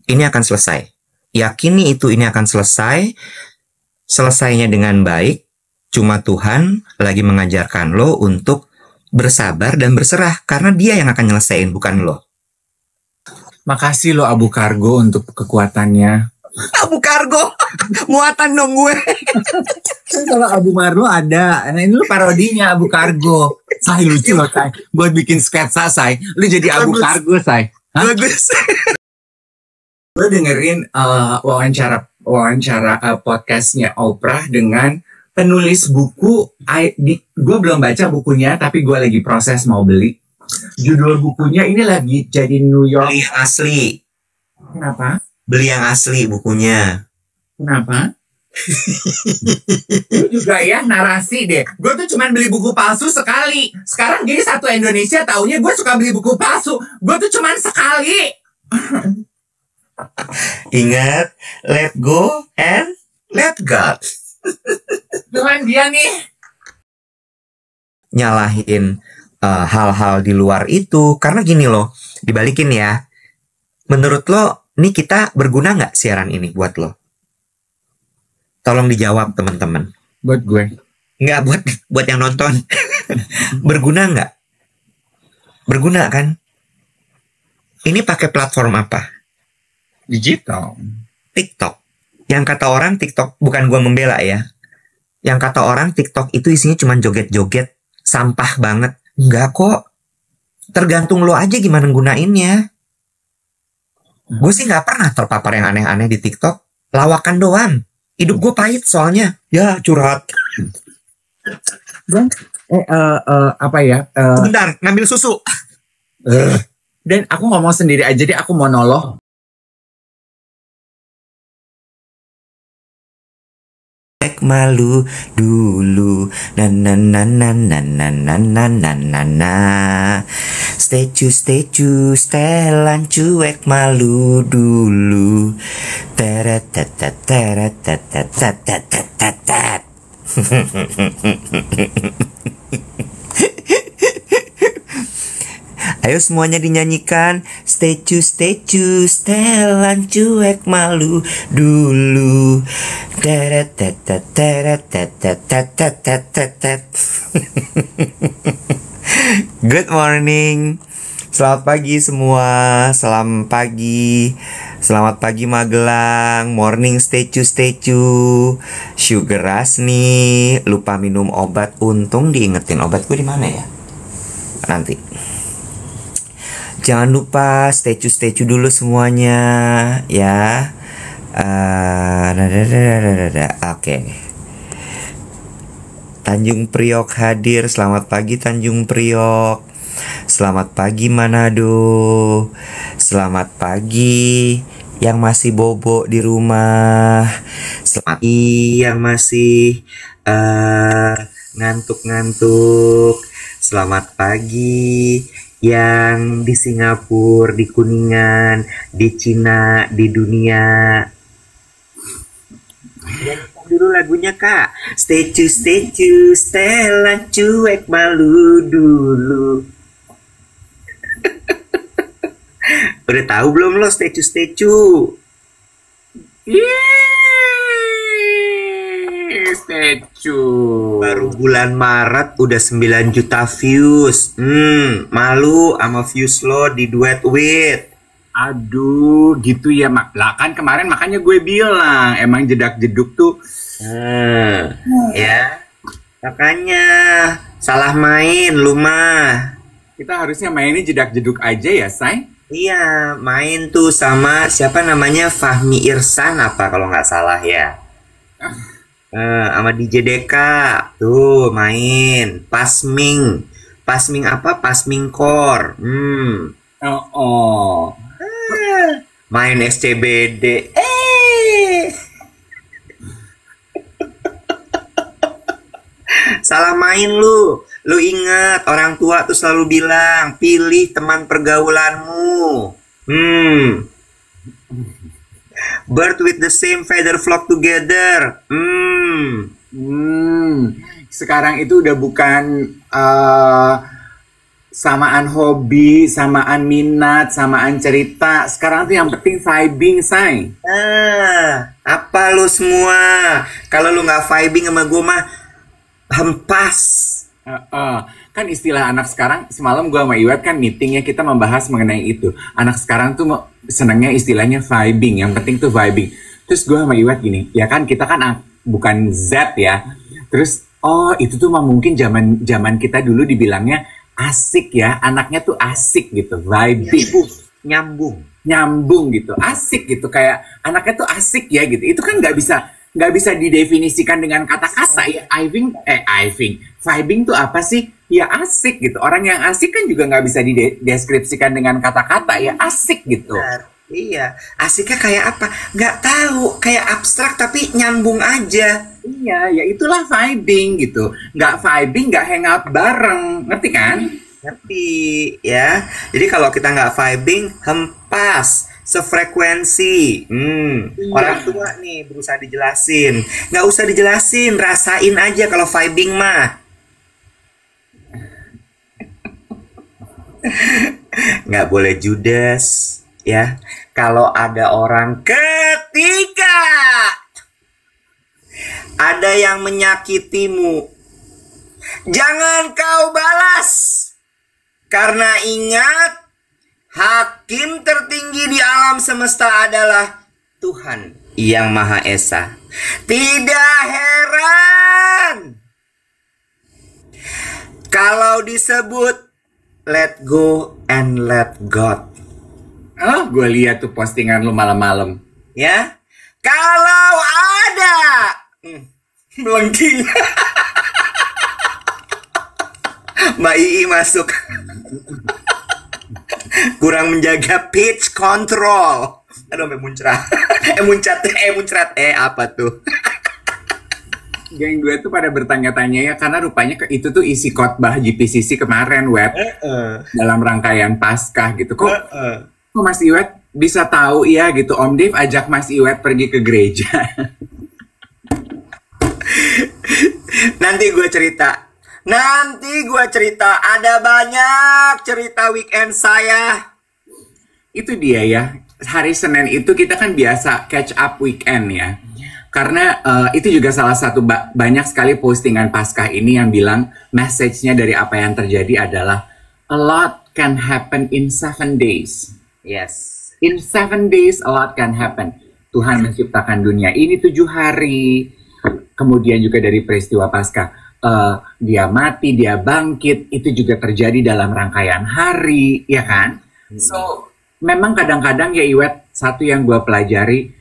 ini akan selesai. Yakini itu ini akan selesai. Selesainya dengan baik. Cuma Tuhan lagi mengajarkan lo untuk bersabar dan berserah. Karena dia yang akan nyelesain, bukan lo. Makasih lo Abu Kargo untuk kekuatannya. Abu Kargo, muatan dong gue. Kalau Abu Marlo ada, nah ini lo parodinya Abu Kargo. Say lucu loh, Say. Buat bikin sketsa, Say. Lu jadi Abu Kargo, Say. Bagus. Lo dengerin wawancara podcastnya Oprah dengan penulis buku. Gue belum baca bukunya, tapi gue lagi proses mau beli. Judul bukunya ini lagi jadi New York. Beli asli. Kenapa? Beli yang asli bukunya. Kenapa? Lu juga ya narasi deh. Gue tuh cuman beli buku palsu sekali. Sekarang jadi satu Indonesia taunya gue suka beli buku palsu. Gue tuh cuman sekali. Ingat, let go and let God. Cuman dia nih Nyalahin hal-hal di luar itu. Karena gini loh, dibalikin ya. Menurut lo, nih kita berguna nggak siaran ini buat lo? Tolong dijawab teman-teman. buat gue. Nggak, buat yang nonton. Berguna nggak? Berguna kan? Ini pakai platform apa? Digital. TikTok. Yang kata orang TikTok, bukan gua membela ya. Yang kata orang TikTok itu isinya cuma joget-joget, sampah banget. Enggak kok. Tergantung lo aja gimana gunainnya. Gue sih nggak pernah terpapar yang aneh-aneh di TikTok. Lawakan doang. Hidup gue pahit soalnya. Ya, curhat. Dan apa ya? Bentar, ngambil susu. Dan aku ngomong sendiri aja deh, aku monolog. Malu dulu na na na na na na na na na na na statue setelan cuek malu dulu teret teret teret teret teret teret. Ayo semuanya dinyanyikan. Statue setelan cuek malu dulu. Teret teret teret teret teret teret. Good morning. Selamat pagi semua. Selamat pagi. Selamat pagi Magelang. Morning statue. Sugar rush nih. Lupa minum obat. Untung diingetin obat gue di mana ya? Nanti. Jangan lupa statue dulu semuanya ya. Oke. Tanjung Priok hadir. Selamat pagi Tanjung Priok. Selamat pagi Manado. Selamat pagi yang masih bobo di rumah. Selamat pagi yang masih ngantuk-ngantuk. Selamat pagi yang di Singapura, di Kuningan, di Cina, di dunia. Dulu lagunya Kak. Statue, setelan cuek malu dulu. Udah tahu belum lo statue? Statue. Baru bulan Maret udah 9 juta views. Malu sama views lo di duet with. Aduh, gitu ya Mak. Lah kan kemarin makanya gue bilang emang jedak-jeduk tuh. Ya. Makanya salah main lu mah. Kita harusnya mainnya jedak-jeduk aja ya, Say. Iya, main tuh sama siapa namanya Fahmi Irsan apa kalau nggak salah ya. Sama DJ Deka tuh main Pasming apa Pasming Core. Main SCBD. Salah main lu. Lu ingat orang tua tuh selalu bilang pilih teman pergaulanmu. Bird with the same feather flock together. Sekarang itu udah bukan samaan hobi, samaan minat, samaan cerita. Sekarang tuh yang penting vibing, say. Apa lu semua? Kalau lu nggak vibing sama gue mah hempas. Kan istilah anak sekarang, semalam gue sama Iwet kan meetingnya kita membahas mengenai itu. Anak sekarang tuh senangnya istilahnya vibing, yang penting tuh vibing. Terus gue sama Iwet gini, ya kan kita kan bukan Z ya. Terus, oh itu tuh mah mungkin zaman kita dulu dibilangnya asik ya, anaknya tuh asik gitu, vibing. Nyambung gitu, asik gitu, kayak anaknya tuh asik ya gitu. Itu kan nggak bisa didefinisikan dengan kata-kata ya. Vibing tuh apa sih? Ya asik gitu. Orang yang asik kan juga nggak bisa dideskripsikan dengan kata-kata ya, asik gitu. Iya, asiknya kayak apa? Nggak tahu, kayak abstrak tapi nyambung aja. Iya, ya itulah vibing gitu. Nggak vibing, nggak hangout bareng, ngerti kan? Ngerti ya. Jadi kalau kita nggak vibing, hempas, sefrekuensi. Orang tua nih berusaha dijelasin. Nggak usah dijelasin, rasain aja kalau vibing mah. Nggak boleh judes ya. Kalau ada orang ketika ada yang menyakitimu, jangan kau balas. Karena ingat, hakim tertinggi di alam semesta adalah Tuhan yang Maha Esa. Tidak heran kalau disebut let go and let God. Oh, gue lihat tuh postingan lu malam-malam. Ya, kalau ada melengking. Mbak Ii masuk. Kurang menjaga pitch control. Aduh, sampai muncrat. muncrat. Apa tuh? Geng gue tuh pada bertanya-tanya ya, karena rupanya itu tuh isi khotbah GPCC kemarin, Wet. Dalam rangkaian Paskah gitu. Kok Mas Iwet bisa tahu ya gitu, Om Dev ajak Mas Iwet pergi ke gereja. Nanti gue cerita. Ada banyak cerita weekend saya. Itu dia ya. Hari Senin itu kita kan biasa catch up weekend ya. Karena itu juga salah satu banyak sekali postingan Paskah ini yang bilang message-nya dari apa yang terjadi adalah a lot can happen in 7 days. Yes. In 7 days a lot can happen. Tuhan menciptakan dunia ini 7 hari. Kemudian juga dari peristiwa Paskah. Dia mati, dia bangkit. Itu juga terjadi dalam rangkaian hari. Ya kan? So, memang kadang-kadang ya Iwet, satu yang gue pelajari,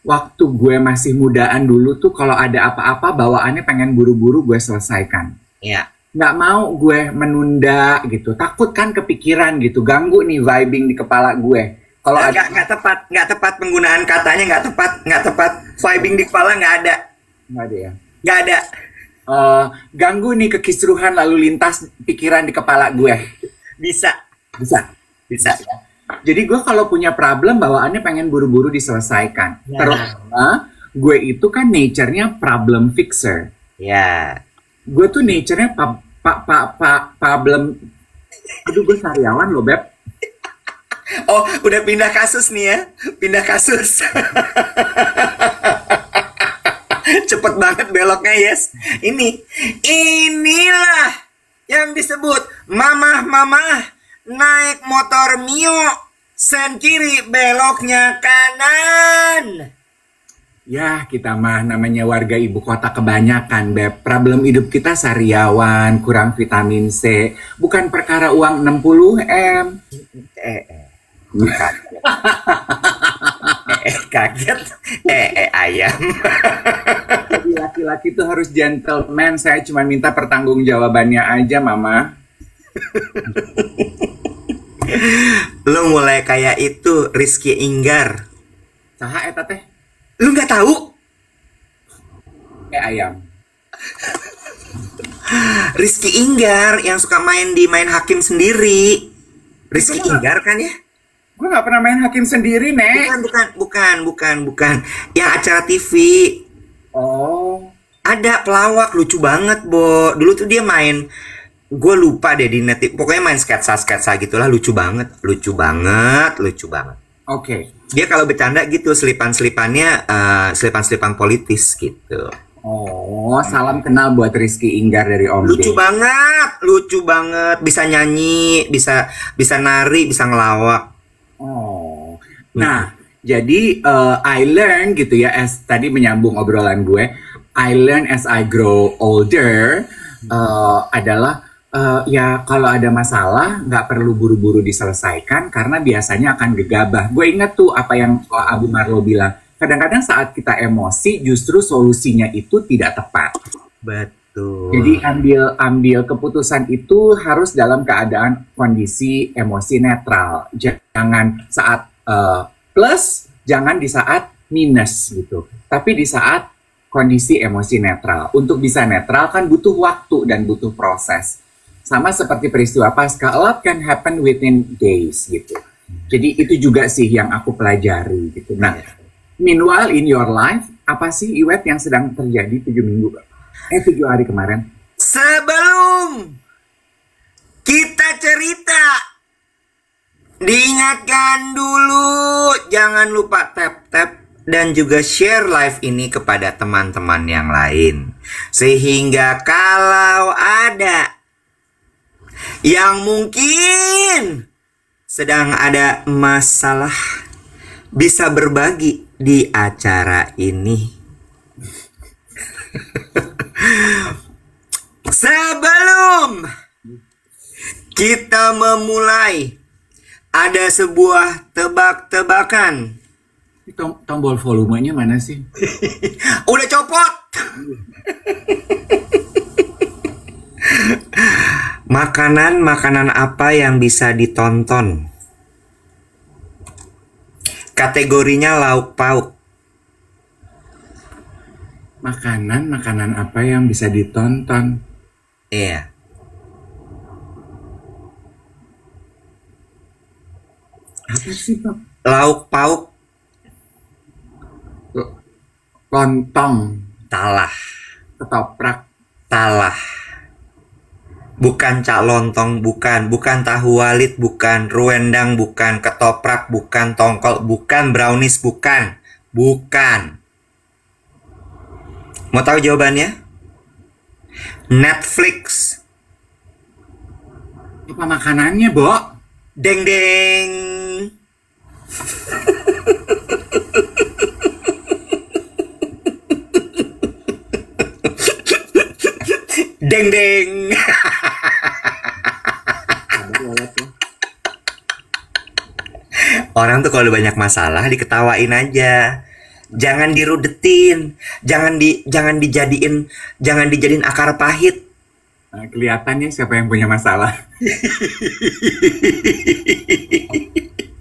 waktu gue masih mudaan dulu tuh kalau ada apa-apa bawaannya pengen buru-buru gue selesaikan. Iya. Nggak mau gue menunda gitu. Takut kan kepikiran gitu. Ganggu nih vibing di kepala gue. Kalau nggak tepat penggunaan katanya, nggak tepat. Vibing di kepala nggak ada. Nggak ada ya? Nggak ada. Ganggu nih kekisruhan lalu lintas pikiran di kepala gue. Bisa. Ya. Jadi gue kalau punya problem bawaannya pengen buru-buru diselesaikan. Ya. Terutama gue itu kan nature-nya problem fixer. Ya. Gue tuh nature-nya problem. Aduh, gue sariawan loh, Beb. Oh, udah pindah kasus nih ya. Pindah kasus. Cepet banget beloknya, yes. Inilah yang disebut mamah naik motor Mio, sen kiri beloknya kanan. Ya, kita mah namanya warga ibu kota kebanyakan, Beb. Problem hidup kita sariawan, kurang vitamin C. Bukan perkara uang 60M. Kaget. Ayam. Jadi laki-laki tuh harus gentleman. Saya cuma minta pertanggungjawabannya aja, Mama. Lo mulai kayak itu Rizky Inggar. Saha eta teh? Lu nggak tahu? Ayam. Rizky Inggar yang suka main Hakim Sendiri. Rizky Inggar kan ya? Gue nggak pernah main Hakim Sendiri, Nek. Bukan. Yang acara TV. Oh. Ada pelawak lucu banget, Bo. Dulu tuh dia main Gue lupa deh di net. Pokoknya main sketsa gitulah, lucu banget, lucu banget, lucu banget. Oke. Dia kalau bercanda gitu selipan-selipannya selipan-selipan politis gitu. Oh, salam kenal buat Rizky Inggar dari Om Lucu D. banget, lucu banget. Bisa nyanyi, bisa nari, bisa ngelawak. Oh. Nah, jadi I learn gitu ya, as tadi menyambung obrolan gue, I learn as I grow older adalah ya kalau ada masalah nggak perlu buru-buru diselesaikan karena biasanya akan gegabah. Gue ingat tuh apa yang Abu Marlo bilang. Kadang-kadang saat kita emosi justru solusinya itu tidak tepat. Betul. Jadi ambil keputusan itu harus dalam keadaan kondisi emosi netral. Jangan saat plus, jangan di saat minus gitu. Tapi di saat kondisi emosi netral. Untuk bisa netral kan butuh waktu dan butuh proses. Sama seperti peristiwa pasca, a lot can happen within days gitu. Jadi itu juga sih yang aku pelajari gitu. Nah, meanwhile in your life, apa sih Iwet yang sedang terjadi 7 hari kemarin? Sebelum kita cerita, diingatkan dulu, jangan lupa tap dan juga share live ini kepada teman-teman yang lain. Sehingga kalau ada yang mungkin sedang ada masalah, bisa berbagi di acara ini. Sebelum kita memulai, ada sebuah tebak-tebakan. Tombol volumenya mana sih? Udah copot. Makanan apa yang bisa ditonton? Kategorinya lauk pauk. Makanan apa yang bisa ditonton? Iya. Apa sih, Pak? Lauk pauk. Lontong, Talah. ketoprak, Talah. Bukan cak lontong, bukan tahu walit, bukan ruendang, bukan ketoprak, bukan tongkol, bukan brownies, bukan. Mau tahu jawabannya? Netflix. apa makanannya, Bo? Deng deng. Deng deng. Orang tuh kalau ada banyak masalah diketawain aja. Jangan dirudetin, jangan dijadiin akar pahit. Nah, kelihatannya siapa yang punya masalah.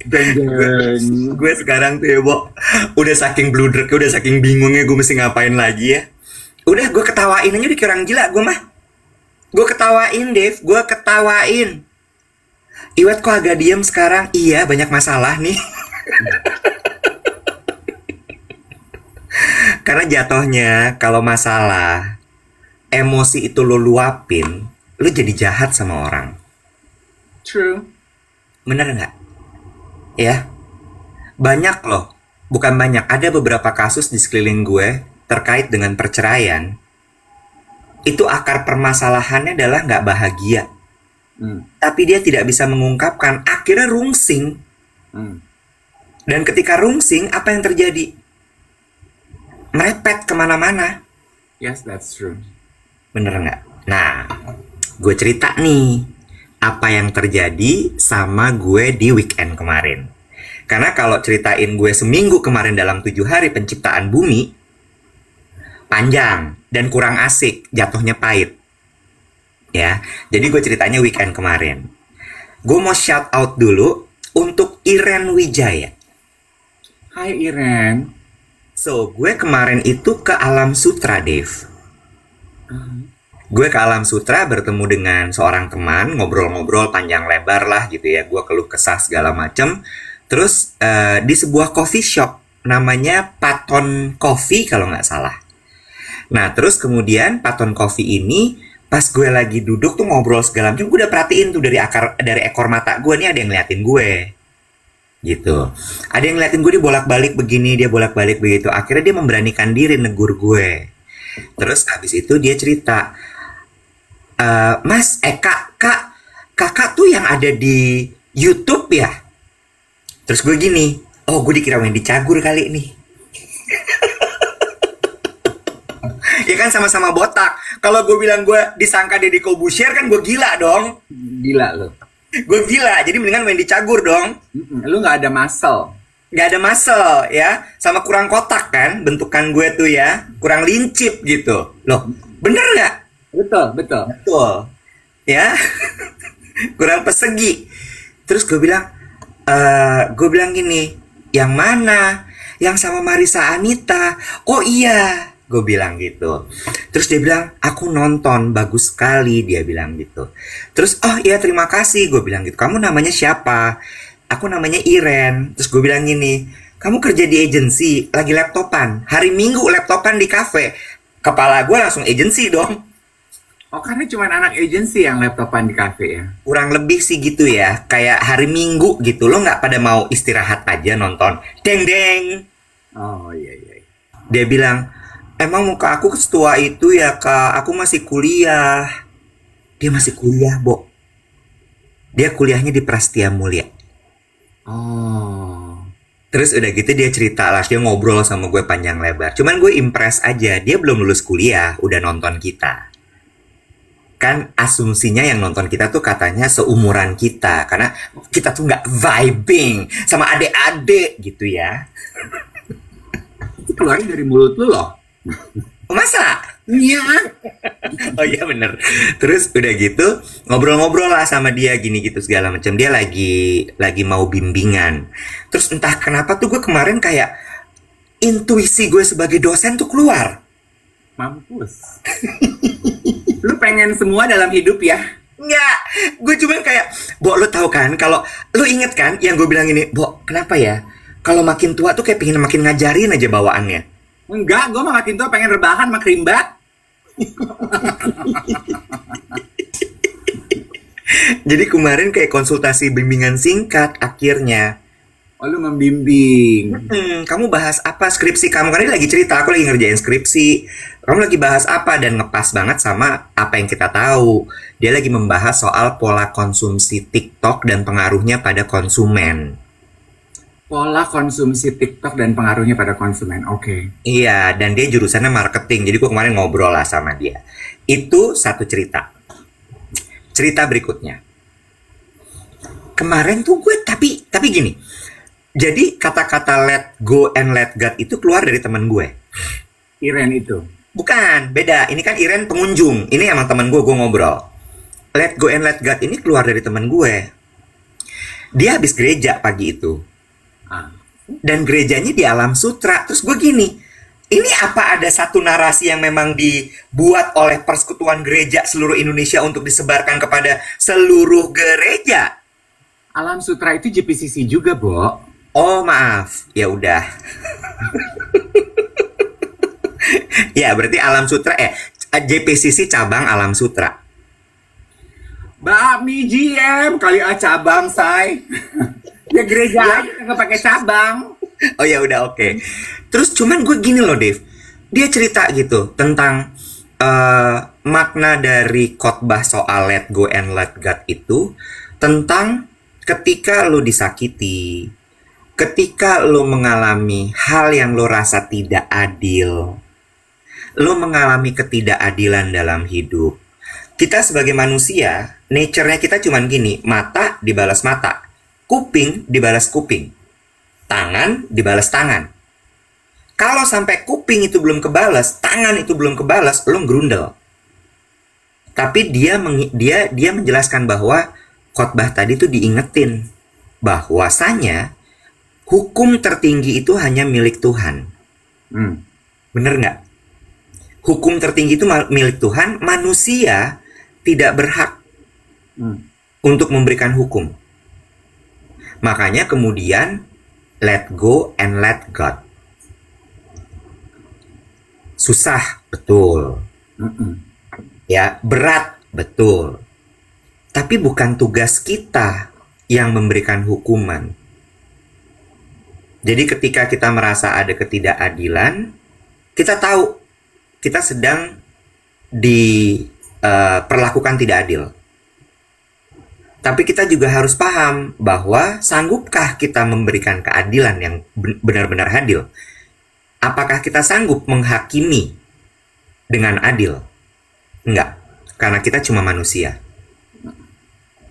Deng. Gue sekarang tuh ya, Bo, udah saking bludreknya, udah saking bingungnya gue mesti ngapain lagi ya. Udah gue ketawain aja, udah kayak orang gila gue mah. Gue ketawain, Dave, gue ketawain. Iwet kok agak diem sekarang? Iya, banyak masalah nih. Karena jatuhnya kalau masalah, emosi itu lo luapin, lo jadi jahat sama orang. True. Bener nggak? Ya, banyak loh. Bukan banyak, ada beberapa kasus di sekeliling gue terkait dengan perceraian. Itu akar permasalahannya adalah nggak bahagia. Tapi dia tidak bisa mengungkapkan, akhirnya rungsing. Dan ketika rungsing, apa yang terjadi? Merepet kemana-mana. Yes, that's true. Bener nggak? Nah, gue cerita nih apa yang terjadi sama gue di weekend kemarin. Karena kalau ceritain gue seminggu kemarin dalam 7 hari penciptaan bumi, panjang dan kurang asik, jatuhnya pahit. Ya, jadi gue ceritanya weekend kemarin. Gue mau shout out dulu untuk Iren Wijaya. Hai Iren. So, gue kemarin itu ke Alam Sutra, Dave. Gue ke Alam Sutra bertemu dengan seorang teman, ngobrol-ngobrol panjang lebar lah gitu ya. Gue keluh kesah segala macem. Terus di sebuah coffee shop, namanya Paton Coffee kalau nggak salah. Nah, terus kemudian Paton Coffee ini Pas gue lagi duduk tuh ngobrol segala macam, gue udah perhatiin tuh dari ekor mata gue nih ada yang ngeliatin gue gitu. Ada yang ngeliatin gue, dia bolak-balik begini, dia bolak-balik begitu. Akhirnya dia memberanikan diri negur gue. Terus habis itu dia cerita, Mas, kakak tuh yang ada di YouTube ya? Terus gue gini, oh gue dikira Wendy Cagur kali nih. Ya kan sama-sama botak. Kalau gue bilang gue disangka Deddy Corbuzier kan gue gila dong. Gila lo. Gue gila, jadi mendingan Wendy Cagur dong. Lu nggak ada muscle. Nggak ada muscle ya, sama kurang kotak kan bentukan gue tuh ya, kurang lincip gitu. Loh, bener nggak? Betul, betul. Betul. Ya, kurang persegi. Terus gue bilang gini, yang mana? Yang sama Marisa Anita. Oh iya, gue bilang gitu. Terus dia bilang, aku nonton, bagus sekali, dia bilang gitu. Terus, oh iya terima kasih, gue bilang gitu. Kamu namanya siapa? Aku namanya Iren. Terus gue bilang gini, kamu kerja di agensi, lagi laptopan. Hari Minggu laptopan di kafe. Kepala gue langsung agensi dong. Oh, karena cuma anak agensi yang laptopan di kafe ya? Kurang lebih sih gitu ya. Kayak hari Minggu gitu. Lo nggak pada mau istirahat aja nonton. Deng deng. Oh iya iya. Dia bilang, emang muka aku setua itu ya kak, aku masih kuliah. Dia masih kuliah, Bo. Dia kuliahnya di Prastia Mulia. Oh. Terus udah gitu dia cerita lah, dia ngobrol sama gue panjang lebar. Cuman gue impress aja, dia belum lulus kuliah, udah nonton kita. Kan asumsinya yang nonton kita tuh katanya seumuran kita. Karena kita tuh nggak vibing sama adik-adik gitu ya. Itu keluarnya dari mulut lu loh. Oh, masa? Iya. Oh iya bener. Terus udah gitu ngobrol-ngobrol lah sama dia gini gitu segala macam. Dia lagi mau bimbingan. Terus entah kenapa tuh gue kemarin kayak intuisi gue sebagai dosen tuh keluar. Mampus. Lu pengen semua dalam hidup ya? Enggak, gue cuma kayak, Bo, lu tahu kan kalau lu inget kan yang gue bilang ini, Bo, kenapa ya? Kalau makin tua tuh kayak pengen makin ngajarin aja bawaannya. Enggak, gue makin tua pengen rebahan sama kerimbat. Jadi kemarin kayak konsultasi bimbingan singkat akhirnya. Oh, lu membimbing. Kamu bahas apa skripsi kamu? Karena dia lagi cerita, aku lagi ngerjain skripsi. Kamu lagi bahas apa? Dan ngepas banget sama apa yang kita tahu. Dia lagi membahas soal pola konsumsi TikTok dan pengaruhnya pada konsumen. Pola konsumsi TikTok dan pengaruhnya pada konsumen, oke. Iya, dan dia jurusannya marketing. Jadi gue kemarin ngobrol lah sama dia. Itu satu cerita. Cerita berikutnya. Kemarin tuh gue, tapi gini. Jadi kata-kata let go and let God itu keluar dari teman gue. Iren itu? Bukan, beda. Ini kan Iren pengunjung. Ini emang teman gue ngobrol. Let go and let God ini keluar dari teman gue. Dia habis gereja pagi itu. Dan gerejanya di Alam Sutra. Terus gue gini, ini apa ada satu narasi yang memang dibuat oleh Persekutuan Gereja seluruh Indonesia untuk disebarkan kepada seluruh gereja? Alam Sutra itu JPCC juga, Bo. Oh, maaf. Ya udah. Ya, berarti Alam Sutra JPCC cabang Alam Sutra. Bakmi GM kali cabang, say. Ya gereja aja nggak pakai cabang. Oh ya udah oke. Terus cuman gue gini loh, Dev. Dia cerita gitu tentang makna dari khotbah soal let go and let God itu tentang ketika lo disakiti, ketika lo mengalami hal yang lo rasa tidak adil, lo mengalami ketidakadilan dalam hidup. Kita sebagai manusia, nature-nya kita cuman gini, mata dibalas mata, kuping dibalas kuping, tangan dibalas tangan. Kalau sampai kuping itu belum kebalas, tangan itu belum kebalas, lo gerundel. Tapi dia menjelaskan bahwa khotbah tadi tuh diingetin bahwasanya hukum tertinggi itu hanya milik Tuhan. Bener nggak? Hukum tertinggi itu milik Tuhan, manusia tidak berhak untuk memberikan hukum. Makanya kemudian let go and let God. Susah, betul. Ya, berat, betul. Tapi bukan tugas kita yang memberikan hukuman. Jadi ketika kita merasa ada ketidakadilan, kita tahu kita sedang diperlakukan tidak adil. Tapi kita juga harus paham bahwa sanggupkah kita memberikan keadilan yang benar-benar adil? Apakah kita sanggup menghakimi dengan adil? Enggak, karena kita cuma manusia.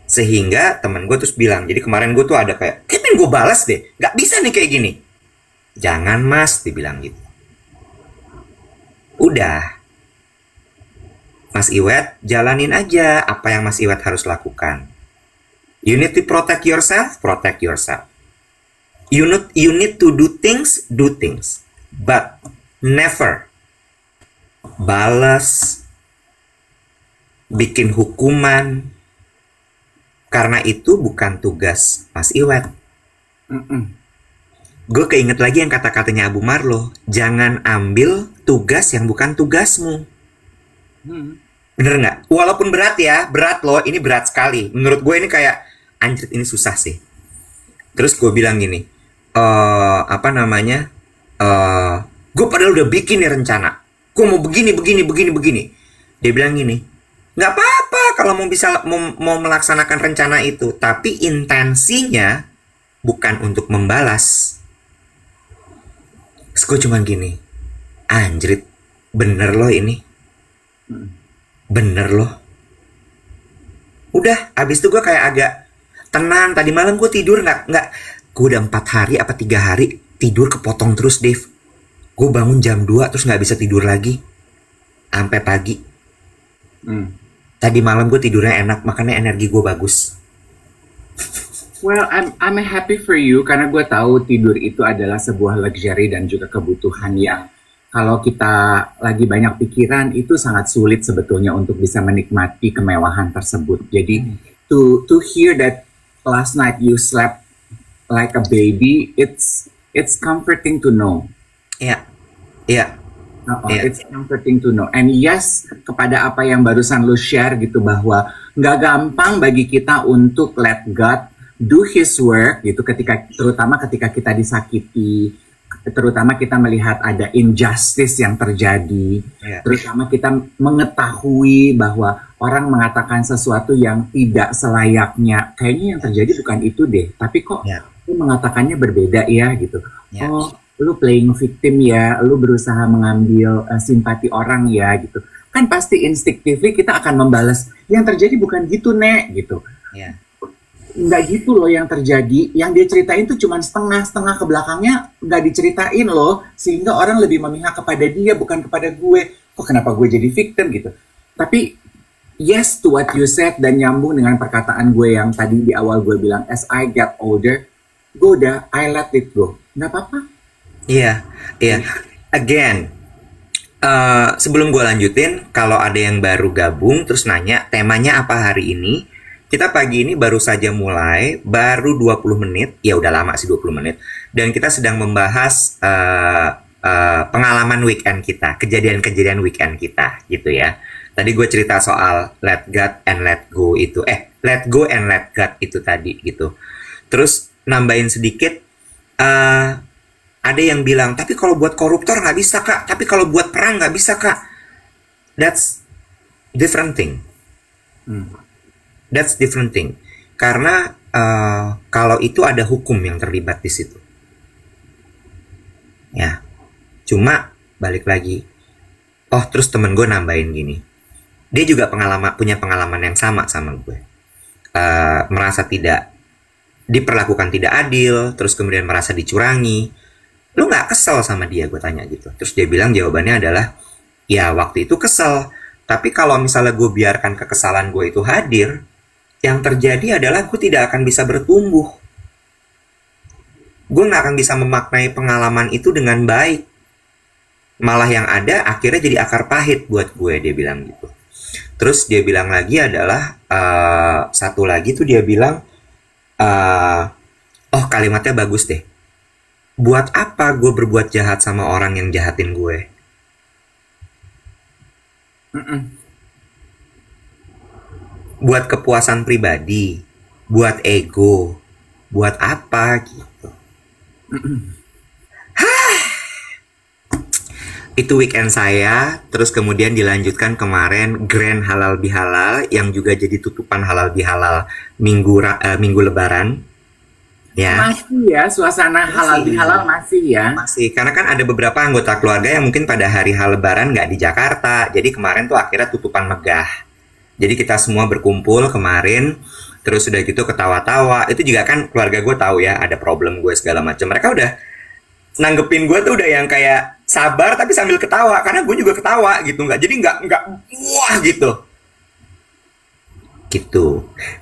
Sehingga teman gue terus bilang, jadi kemarin gue tuh ada kayak, Kevin gue balas deh, gak bisa nih kayak gini. Jangan mas, dibilang gitu. Udah, Mas Iwet, jalanin aja apa yang Mas Iwet harus lakukan. You need to protect yourself, protect yourself. You need to do things, but never balas, bikin hukuman, karena itu bukan tugas Mas Iwet. Gue keinget lagi yang kata-katanya Abu Marlo, jangan ambil tugas yang bukan tugasmu. Bener nggak? Walaupun berat ya, berat loh, ini berat sekali. Menurut gue ini kayak, anjir ini susah sih. Terus gue bilang gini, gue padahal udah bikin nih rencana. Gue mau begini. Dia bilang gini, nggak apa-apa kalau mau melaksanakan rencana itu, tapi intensinya bukan untuk membalas. Terus gue cuman gini, anjrit, bener loh ini. Bener loh. Udah, abis itu gue kayak agak tenang. Tadi malam gue tidur nggak, gue udah 4 hari apa 3 hari tidur kepotong terus, Dave. Gue bangun jam 2 terus nggak bisa tidur lagi sampai pagi. Tadi malam gue tidurnya enak, makanya energi gue bagus. Well, I'm happy for you karena gue tahu tidur itu adalah sebuah luxury dan juga kebutuhan yang kalau kita lagi banyak pikiran itu sangat sulit sebetulnya untuk bisa menikmati kemewahan tersebut. Jadi to hear that last night you slept like a baby, it's comforting to know. Iya, iya. It's comforting to know. And yes, kepada apa yang barusan lu share gitu bahwa nggak gampang bagi kita untuk let God do His work gitu terutama ketika kita disakiti, terutama kita melihat ada injustice yang terjadi, terutama kita mengetahui bahwa orang mengatakan sesuatu yang tidak selayaknya, kayaknya yang terjadi bukan itu deh, tapi kok lu mengatakannya berbeda ya gitu. Oh, lu playing victim ya, lu berusaha mengambil simpati orang ya gitu. Kan pasti instinctively kita akan membalas, yang terjadi bukan gitu Nek gitu. Nggak gitu loh yang terjadi, yang dia ceritain tuh cuma setengah ke belakangnya nggak diceritain loh, sehingga orang lebih memihak kepada dia bukan kepada gue. Kok kenapa gue jadi victim gitu. Tapi yes to what you said dan nyambung dengan perkataan gue yang tadi di awal gue bilang, as I get older, gue udah I let it go, nggak apa-apa. Iya. Again, sebelum gue lanjutin, kalau ada yang baru gabung terus nanya temanya apa hari ini, kita pagi ini baru saja mulai, baru 20 menit, ya udah lama sih 20 menit, dan kita sedang membahas pengalaman weekend kita, kejadian-kejadian weekend kita, gitu ya. Tadi gue cerita soal let God and let go itu, let go and let God itu tadi, gitu. Terus nambahin sedikit, ada yang bilang, tapi kalau buat koruptor nggak bisa kak, tapi kalau buat perang nggak bisa kak. That's different thing. That's different thing. Karena kalau itu ada hukum yang terlibat di situ. Ya, cuma balik lagi. Oh, terus temen gue nambahin gini. Dia juga punya pengalaman yang sama gue. Merasa diperlakukan tidak adil, terus kemudian merasa dicurangi. Lu nggak kesel sama dia, gue tanya gitu. Terus dia bilang jawabannya adalah, ya waktu itu kesel. Tapi kalau misalnya gue biarkan kekesalan gue itu hadir, yang terjadi adalah gue tidak akan bisa bertumbuh. Gue nggak akan bisa memaknai pengalaman itu dengan baik. Malah yang ada akhirnya jadi akar pahit buat gue, dia bilang gitu. Terus dia bilang lagi adalah, satu lagi tuh dia bilang, oh kalimatnya bagus deh. Buat apa gue berbuat jahat sama orang yang jahatin gue? Buat kepuasan pribadi, buat ego, buat apa gitu. Itu weekend saya, terus kemudian dilanjutkan kemarin Grand Halal Bihalal yang juga jadi tutupan Halal Bihalal minggu Lebaran. Ya. Masih ya, suasana halal bihalal masih ya. Masih, karena kan ada beberapa anggota keluarga yang mungkin pada hari hal Lebaran nggak di Jakarta. Jadi kemarin tuh akhirnya tutupan megah. Jadi kita semua berkumpul kemarin, terus udah gitu ketawa-tawa. Itu juga kan keluarga gue tahu ya, ada problem gue segala macam. Mereka udah nanggepin gue tuh udah yang kayak sabar tapi sambil ketawa, karena gue juga ketawa gitu, jadi nggak wah gitu.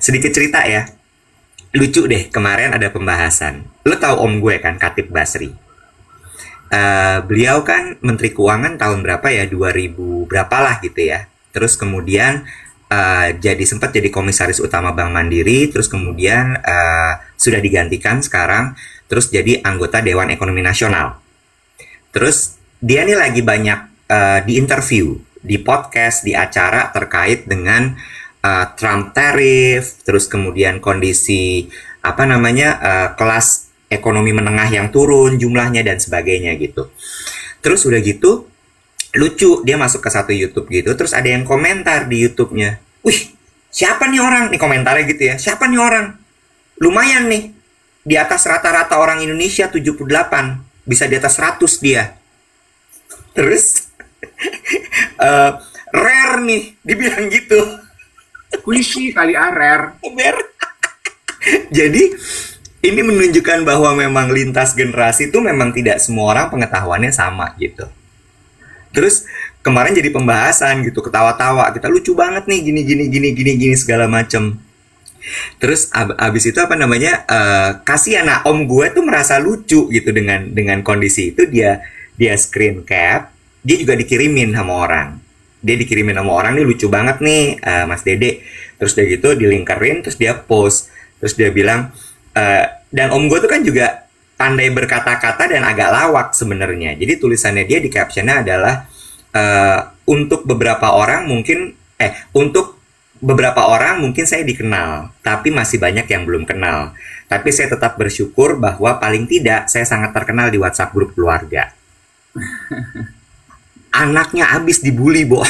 Sedikit cerita ya, lucu deh, kemarin ada pembahasan. Lo tahu om gue kan, Khatib Basri. Beliau kan Menteri Keuangan tahun berapa ya, 2000 berapa lah gitu ya. Terus kemudian sempat jadi komisaris utama Bank Mandiri, terus kemudian sudah digantikan sekarang, terus jadi anggota Dewan Ekonomi Nasional. Terus dia nih lagi banyak diinterview, di podcast, di acara terkait dengan Trump tariff, terus kemudian kondisi kelas ekonomi menengah yang turun jumlahnya dan sebagainya gitu. Terus udah gitu, lucu, dia masuk ke satu YouTube gitu, terus ada yang komentar di YouTube-nya, "Wih, siapa nih orang?" Nih komentarnya gitu ya, "Siapa nih orang? Lumayan nih, di atas rata-rata orang Indonesia 78, bisa di atas 100 dia." Terus rare nih, dibilang gitu. Squishy kali rare. Jadi ini menunjukkan bahwa memang lintas generasi itu memang tidak semua orang pengetahuannya sama gitu. Terus kemarin jadi pembahasan gitu, ketawa-tawa, kita lucu banget nih, gini segala macem. Terus abis itu kasihan, nah om gue tuh merasa lucu gitu dengan kondisi itu. Dia screen cap, dia juga dikirimin sama orang. Nih lucu banget nih, Mas Dede. Terus dia gitu dilingkarin, terus dia post, terus dia bilang, dan om gue tuh kan juga pandai berkata-kata dan agak lawak sebenarnya. Jadi tulisannya dia di captionnya adalah untuk beberapa orang mungkin saya dikenal, tapi masih banyak yang belum kenal. Tapi saya tetap bersyukur bahwa paling tidak saya sangat terkenal di WhatsApp grup keluarga. Anaknya abis dibully, Bo.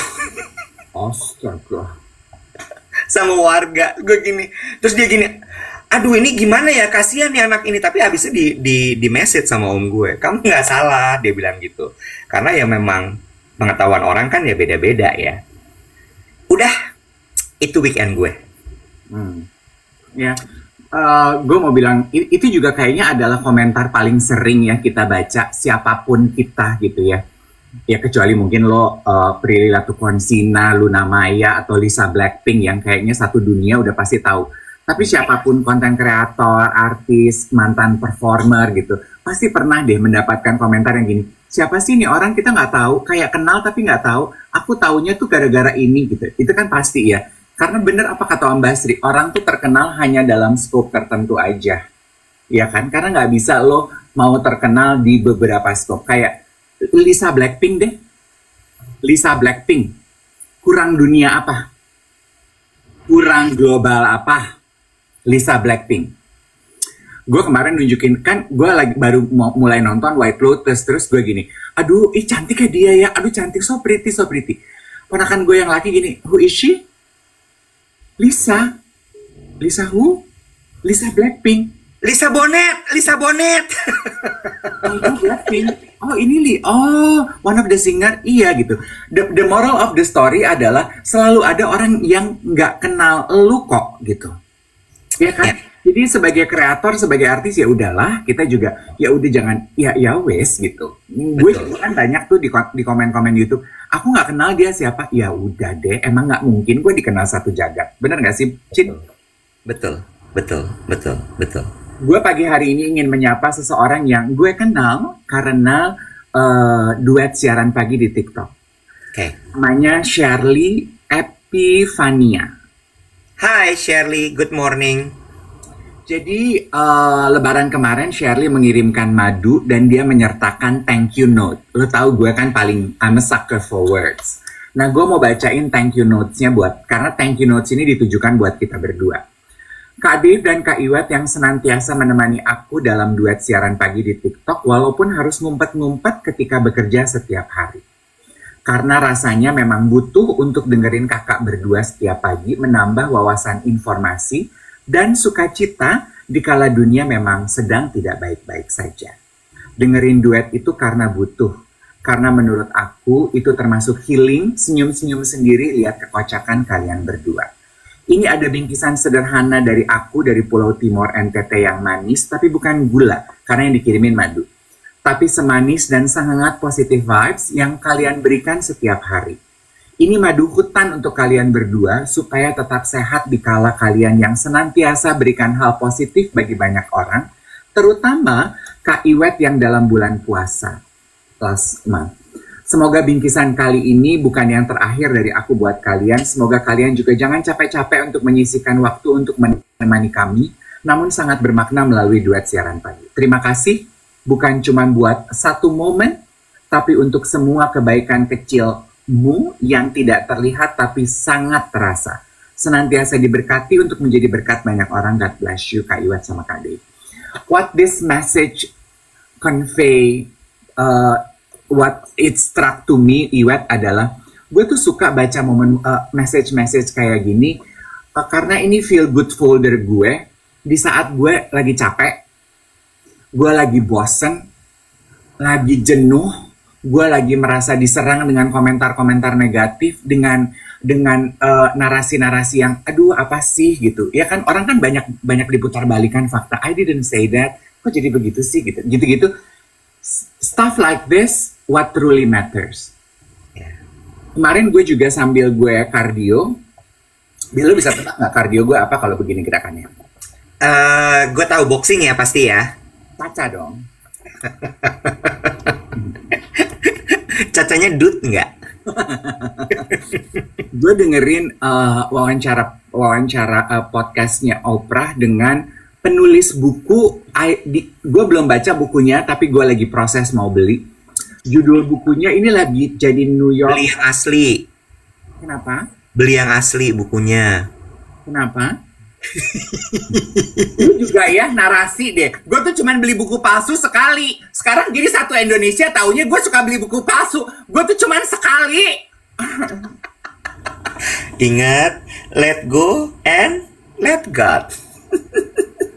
Astaga. Sama warga. Gue gini. Terus dia gini, "Aduh, ini gimana ya, kasihan nih anak ini." Tapi abis itu di message sama om gue, "Kamu nggak salah," dia bilang gitu. Karena ya memang pengetahuan orang kan ya beda-beda ya. Udah, itu weekend gue. Ya, gue mau bilang itu juga kayaknya adalah komentar paling sering ya kita baca, siapapun kita gitu ya. Ya kecuali mungkin lo Prilly Latuconsina, Luna Maya, atau Lisa Blackpink yang kayaknya satu dunia udah pasti tahu. Tapi siapapun konten kreator, artis, mantan performer gitu, pasti pernah deh mendapatkan komentar yang gini, "Siapa sih ini orang, kita nggak tahu, kayak kenal tapi nggak tahu, aku taunya tuh gara-gara ini," gitu. Itu kan pasti ya. Karena bener apa kata Om Basri, orang tuh terkenal hanya dalam skop tertentu aja. Ya kan? Karena nggak bisa lo mau terkenal di beberapa skop. Kayak Lisa Blackpink deh. Lisa Blackpink. Kurang dunia apa? Kurang global apa? Lisa Blackpink. Gue kemarin nunjukin, kan gue lagi baru mulai nonton White Lotus, terus gue gini, "Aduh, cantik ya dia ya, aduh cantik, so pretty, so pretty." Ponakan gue yang laki gini, "Who is she?" "Lisa." "Lisa who?" "Lisa Blackpink." Lisa Bonet. "Oh, Blackpink. Oh, ini one of the singer." Iya gitu. The moral of the story adalah selalu ada orang yang nggak kenal lu kok gitu. Ya kan? Yeah. Jadi sebagai kreator, sebagai artis ya udahlah, kita juga ya udah jangan ya wes gitu. Gue kan banyak tuh di komen-komen YouTube, "Aku nggak kenal dia siapa." Ya udah deh, emang nggak mungkin gue dikenal satu jagat. Bener nggak sih, Cin? Betul. Gue pagi hari ini ingin menyapa seseorang yang gue kenal karena duet siaran pagi di TikTok. Namanya Shirley Epifania. Hai Shirley, good morning. Jadi Lebaran kemarin Shirley mengirimkan madu dan dia menyertakan thank you note. Lo tahu gue kan paling I'm a sucker for words. Nah, gue mau bacain thank you notes-nya karena thank you notes ini ditujukan buat kita berdua. Kak Dave dan Kak Iwet yang senantiasa menemani aku dalam duet siaran pagi di TikTok walaupun harus ngumpet-ngumpet ketika bekerja setiap hari. Karena rasanya memang butuh untuk dengerin kakak berdua setiap pagi menambah wawasan informasi dan sukacita dikala dunia memang sedang tidak baik-baik saja. Dengerin duet itu karena butuh. Karena menurut aku itu termasuk healing, senyum-senyum sendiri lihat kekocakan kalian berdua. Ini ada bingkisan sederhana dari aku dari Pulau Timor NTT yang manis, tapi bukan gula, karena yang dikirimin madu. Tapi semanis dan sangat positive vibes yang kalian berikan setiap hari. Ini madu hutan untuk kalian berdua, supaya tetap sehat di kala kalian yang senantiasa berikan hal positif bagi banyak orang, terutama Kak Iwet yang dalam bulan puasa. Plasma. Semoga bingkisan kali ini bukan yang terakhir dari aku buat kalian. Semoga kalian juga jangan capek-capek untuk menyisihkan waktu untuk menemani kami, namun sangat bermakna melalui duet siaran pagi. Terima kasih, bukan cuma buat satu momen, tapi untuk semua kebaikan kecilmu yang tidak terlihat tapi sangat terasa. Senantiasa diberkati untuk menjadi berkat banyak orang. God bless you, Kak Iwet sama Kak Dave. What this message convey, what it struck to me, Iwet, adalah gue tuh suka baca momen message-message kayak gini karena ini feel good folder gue di saat gue lagi capek, gue lagi bosen, lagi jenuh, gue lagi merasa diserang dengan komentar-komentar negatif, dengan narasi-narasi yang aduh apa sih gitu. Ya kan orang kan banyak diputar balikan fakta. I didn't say that. Kok jadi begitu sih gitu. Gitu-gitu. Stuff like this, what truly matters. Kemarin gue juga sambil gue kardio. Bilo bisa tebak nggak kardio gue apa kalau begini gerakannya? Gue tahu boxing ya pasti ya. Caca dong. Cacanya dut nggak? Gue dengerin wawancara podcastnya Oprah dengan penulis buku. Gue belum baca bukunya, tapi gue lagi proses mau beli. Judul bukunya ini lagi jadi New York. Beli yang asli. Kenapa? Beli yang asli bukunya. Kenapa? Lu juga ya narasi deh. Gue tuh cuman beli buku palsu sekali. Sekarang jadi satu Indonesia taunya gue suka beli buku palsu. Gue tuh cuman sekali. Ingat, let go and let God.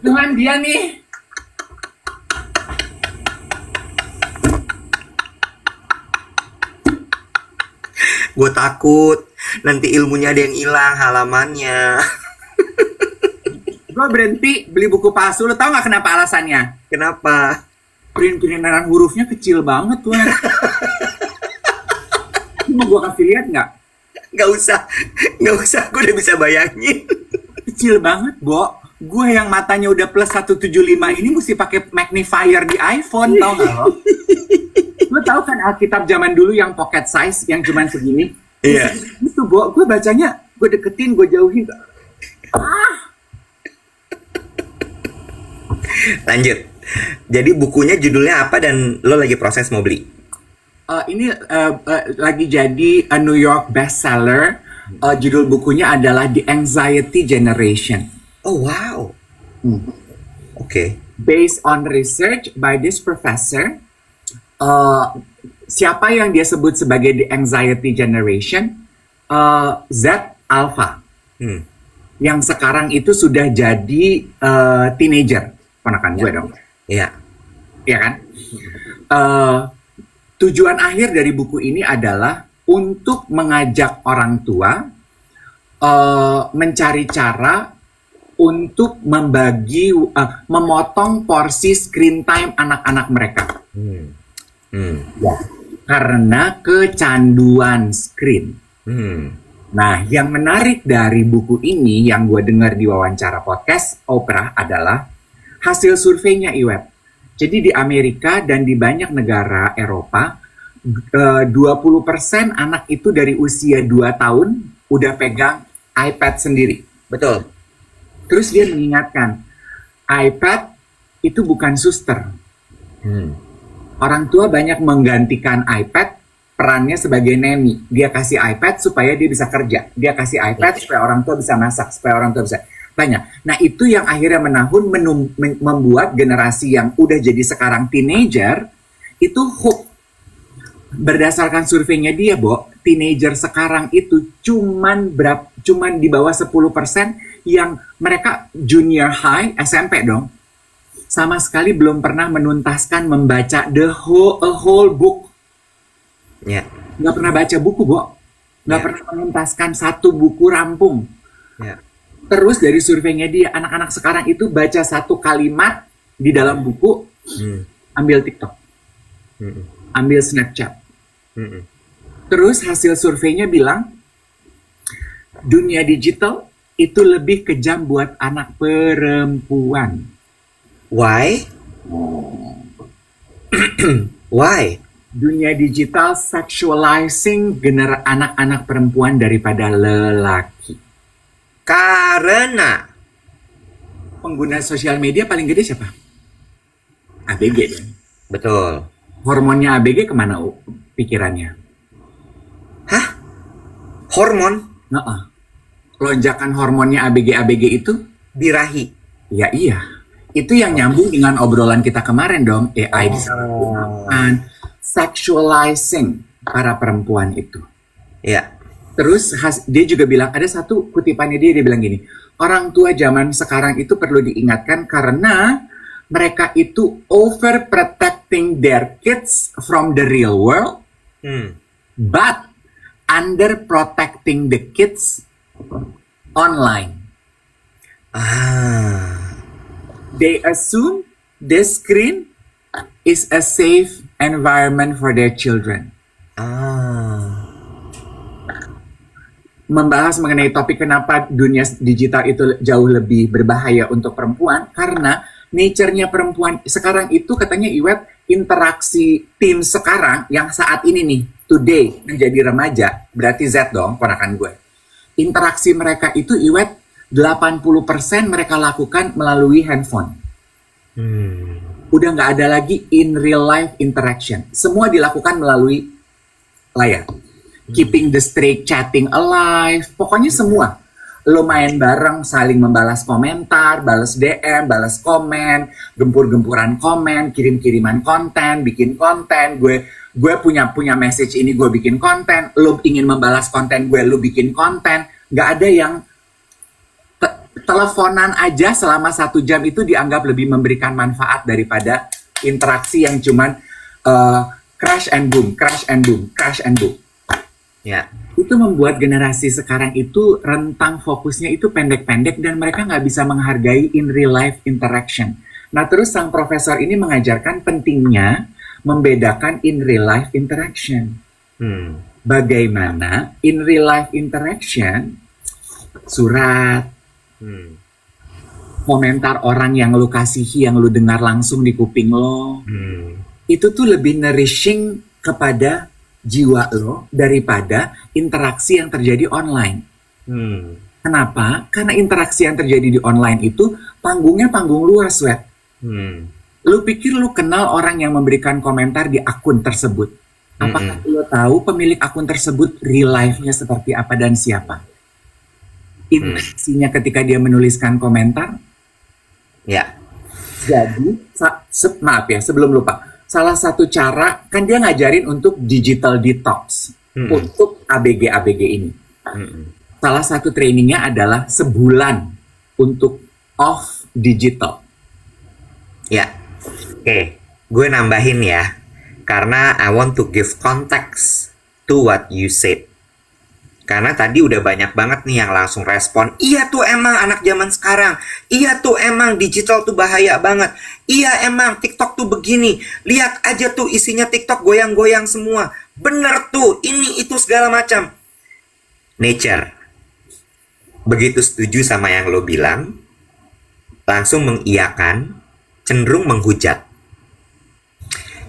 Dengan dia nih. Gue takut nanti ilmunya ada yang hilang halamannya. Gue berhenti beli buku palsu. Lo tau gak kenapa alasannya? Kenapa? Print-printan hurufnya kecil banget tuh. Mau gue kasih lihat nggak? Nggak usah. Gue udah bisa bayangin. Kecil banget, Bo. Gue yang matanya udah plus 175 ini mesti pakai magnifier di iPhone, tau gak lo? Lo tau kan Alkitab zaman dulu yang pocket size, yang cuman segini? Iya. Itu, Bo. Gue bacanya, gue deketin, gue jauhin. Lanjut. Jadi bukunya judulnya apa dan lo lagi proses mau beli? Ini lagi jadi a New York bestseller. Judul bukunya adalah The Anxiety Generation. Oh wow. Oke. Based on research by this professor, siapa yang dia sebut sebagai the anxiety generation? Z Alpha, yang sekarang itu sudah jadi teenager, ponakan gue dong. Iya. Iya kan? Tujuan akhir dari buku ini adalah untuk mengajak orang tua mencari cara untuk memotong porsi screen time anak-anak mereka. Ya, karena kecanduan screen. Nah, yang menarik dari buku ini yang gue dengar di wawancara podcast Oprah adalah hasil surveinya, Iwet. Jadi di Amerika dan di banyak negara Eropa, 20% anak itu dari usia 2 tahun udah pegang iPad sendiri. Betul. Terus dia mengingatkan, iPad itu bukan suster. Orang tua banyak menggantikan iPad perannya sebagai neni. Dia kasih iPad supaya dia bisa kerja. Dia kasih iPad supaya orang tua bisa masak, supaya orang tua bisa banyak. Nah itu yang akhirnya membuat generasi yang udah jadi sekarang teenager itu hook. Berdasarkan surveinya dia, teenager sekarang itu cuman di bawah 10% yang mereka junior high, SMP dong, sama sekali belum pernah menuntaskan membaca a whole book. Ya. Nggak pernah baca buku, nggak pernah menuntaskan satu buku rampung. Ya. Terus dari surveinya dia, anak-anak sekarang itu baca satu kalimat di dalam buku, ambil TikTok, ambil Snapchat. Terus hasil surveinya bilang, dunia digital itu lebih kejam buat anak perempuan. Why? Why? Dunia digital sexualizing anak-anak perempuan daripada lelaki. Karena Pengguna sosial media paling gede siapa? ABG dong. betul. Hormonnya ABG kemana pikirannya? Hah? Hormon? Lonjakan hormonnya ABG itu? Birahi. Ya iya. Itu yang nyambung dengan obrolan kita kemarin dong. AI disalahgunakan. Sexualizing para perempuan itu. Ya. Terus dia juga bilang, ada satu kutipannya dia bilang gini, orang tua zaman sekarang itu perlu diingatkan karena mereka itu overprotecting their kids from the real world, but underprotecting the kids online. They assume this screen is a safe environment for their children. Membahas mengenai topik kenapa dunia digital itu jauh lebih berbahaya untuk perempuan, karena nature-nya perempuan sekarang itu katanya Iwet, interaksi tim sekarang yang saat ini nih, today, menjadi remaja, berarti Z dong, ponakan gue. Interaksi mereka itu Iwet, 80% mereka lakukan melalui handphone. Udah nggak ada lagi in real life interaction. Semua dilakukan melalui layar. Keeping the streak chatting alive. Pokoknya semua. Lo main bareng, saling membalas komentar, balas DM, balas komen, gempur-gempuran komen, kirim-kiriman konten, bikin konten. Gue punya message ini, gue bikin konten. Lo ingin membalas konten gue, lo bikin konten. Nggak ada yang teleponan aja selama 1 jam itu dianggap lebih memberikan manfaat daripada interaksi yang cuman crash and boom, crash and boom, crash and boom. Ya. Itu membuat generasi sekarang itu rentang fokusnya itu pendek-pendek dan mereka nggak bisa menghargai in real life interaction. Nah terus sang profesor ini mengajarkan pentingnya membedakan in real life interaction. Bagaimana in real life interaction, surat, komentar orang yang lu kasihi, yang lu dengar langsung di kuping lo, itu tuh lebih nourishing kepada jiwa lo daripada interaksi yang terjadi online. Kenapa? Karena interaksi yang terjadi di online itu panggungnya panggung luas, Wet. Lu pikir lu kenal orang yang memberikan komentar di akun tersebut? Apakah lu tahu pemilik akun tersebut real life-nya seperti apa dan siapa? Interaksinya ketika dia menuliskan komentar? Ya. Jadi, maaf ya, sebelum lupa. Salah satu cara, kan dia ngajarin untuk digital detox. Untuk ABG-ABG ini. Salah satu trainingnya adalah sebulan untuk off digital. Ya. Oke, gue nambahin ya. Karena I want to give context to what you said. Karena tadi udah banyak banget nih yang langsung respon, iya tuh emang anak zaman sekarang, iya tuh emang digital tuh bahaya banget, iya emang TikTok tuh begini, lihat aja tuh isinya TikTok goyang-goyang semua, bener tuh, ini itu segala macam. Nature, begitu setuju sama yang lo bilang, langsung mengiyakan, cenderung menghujat.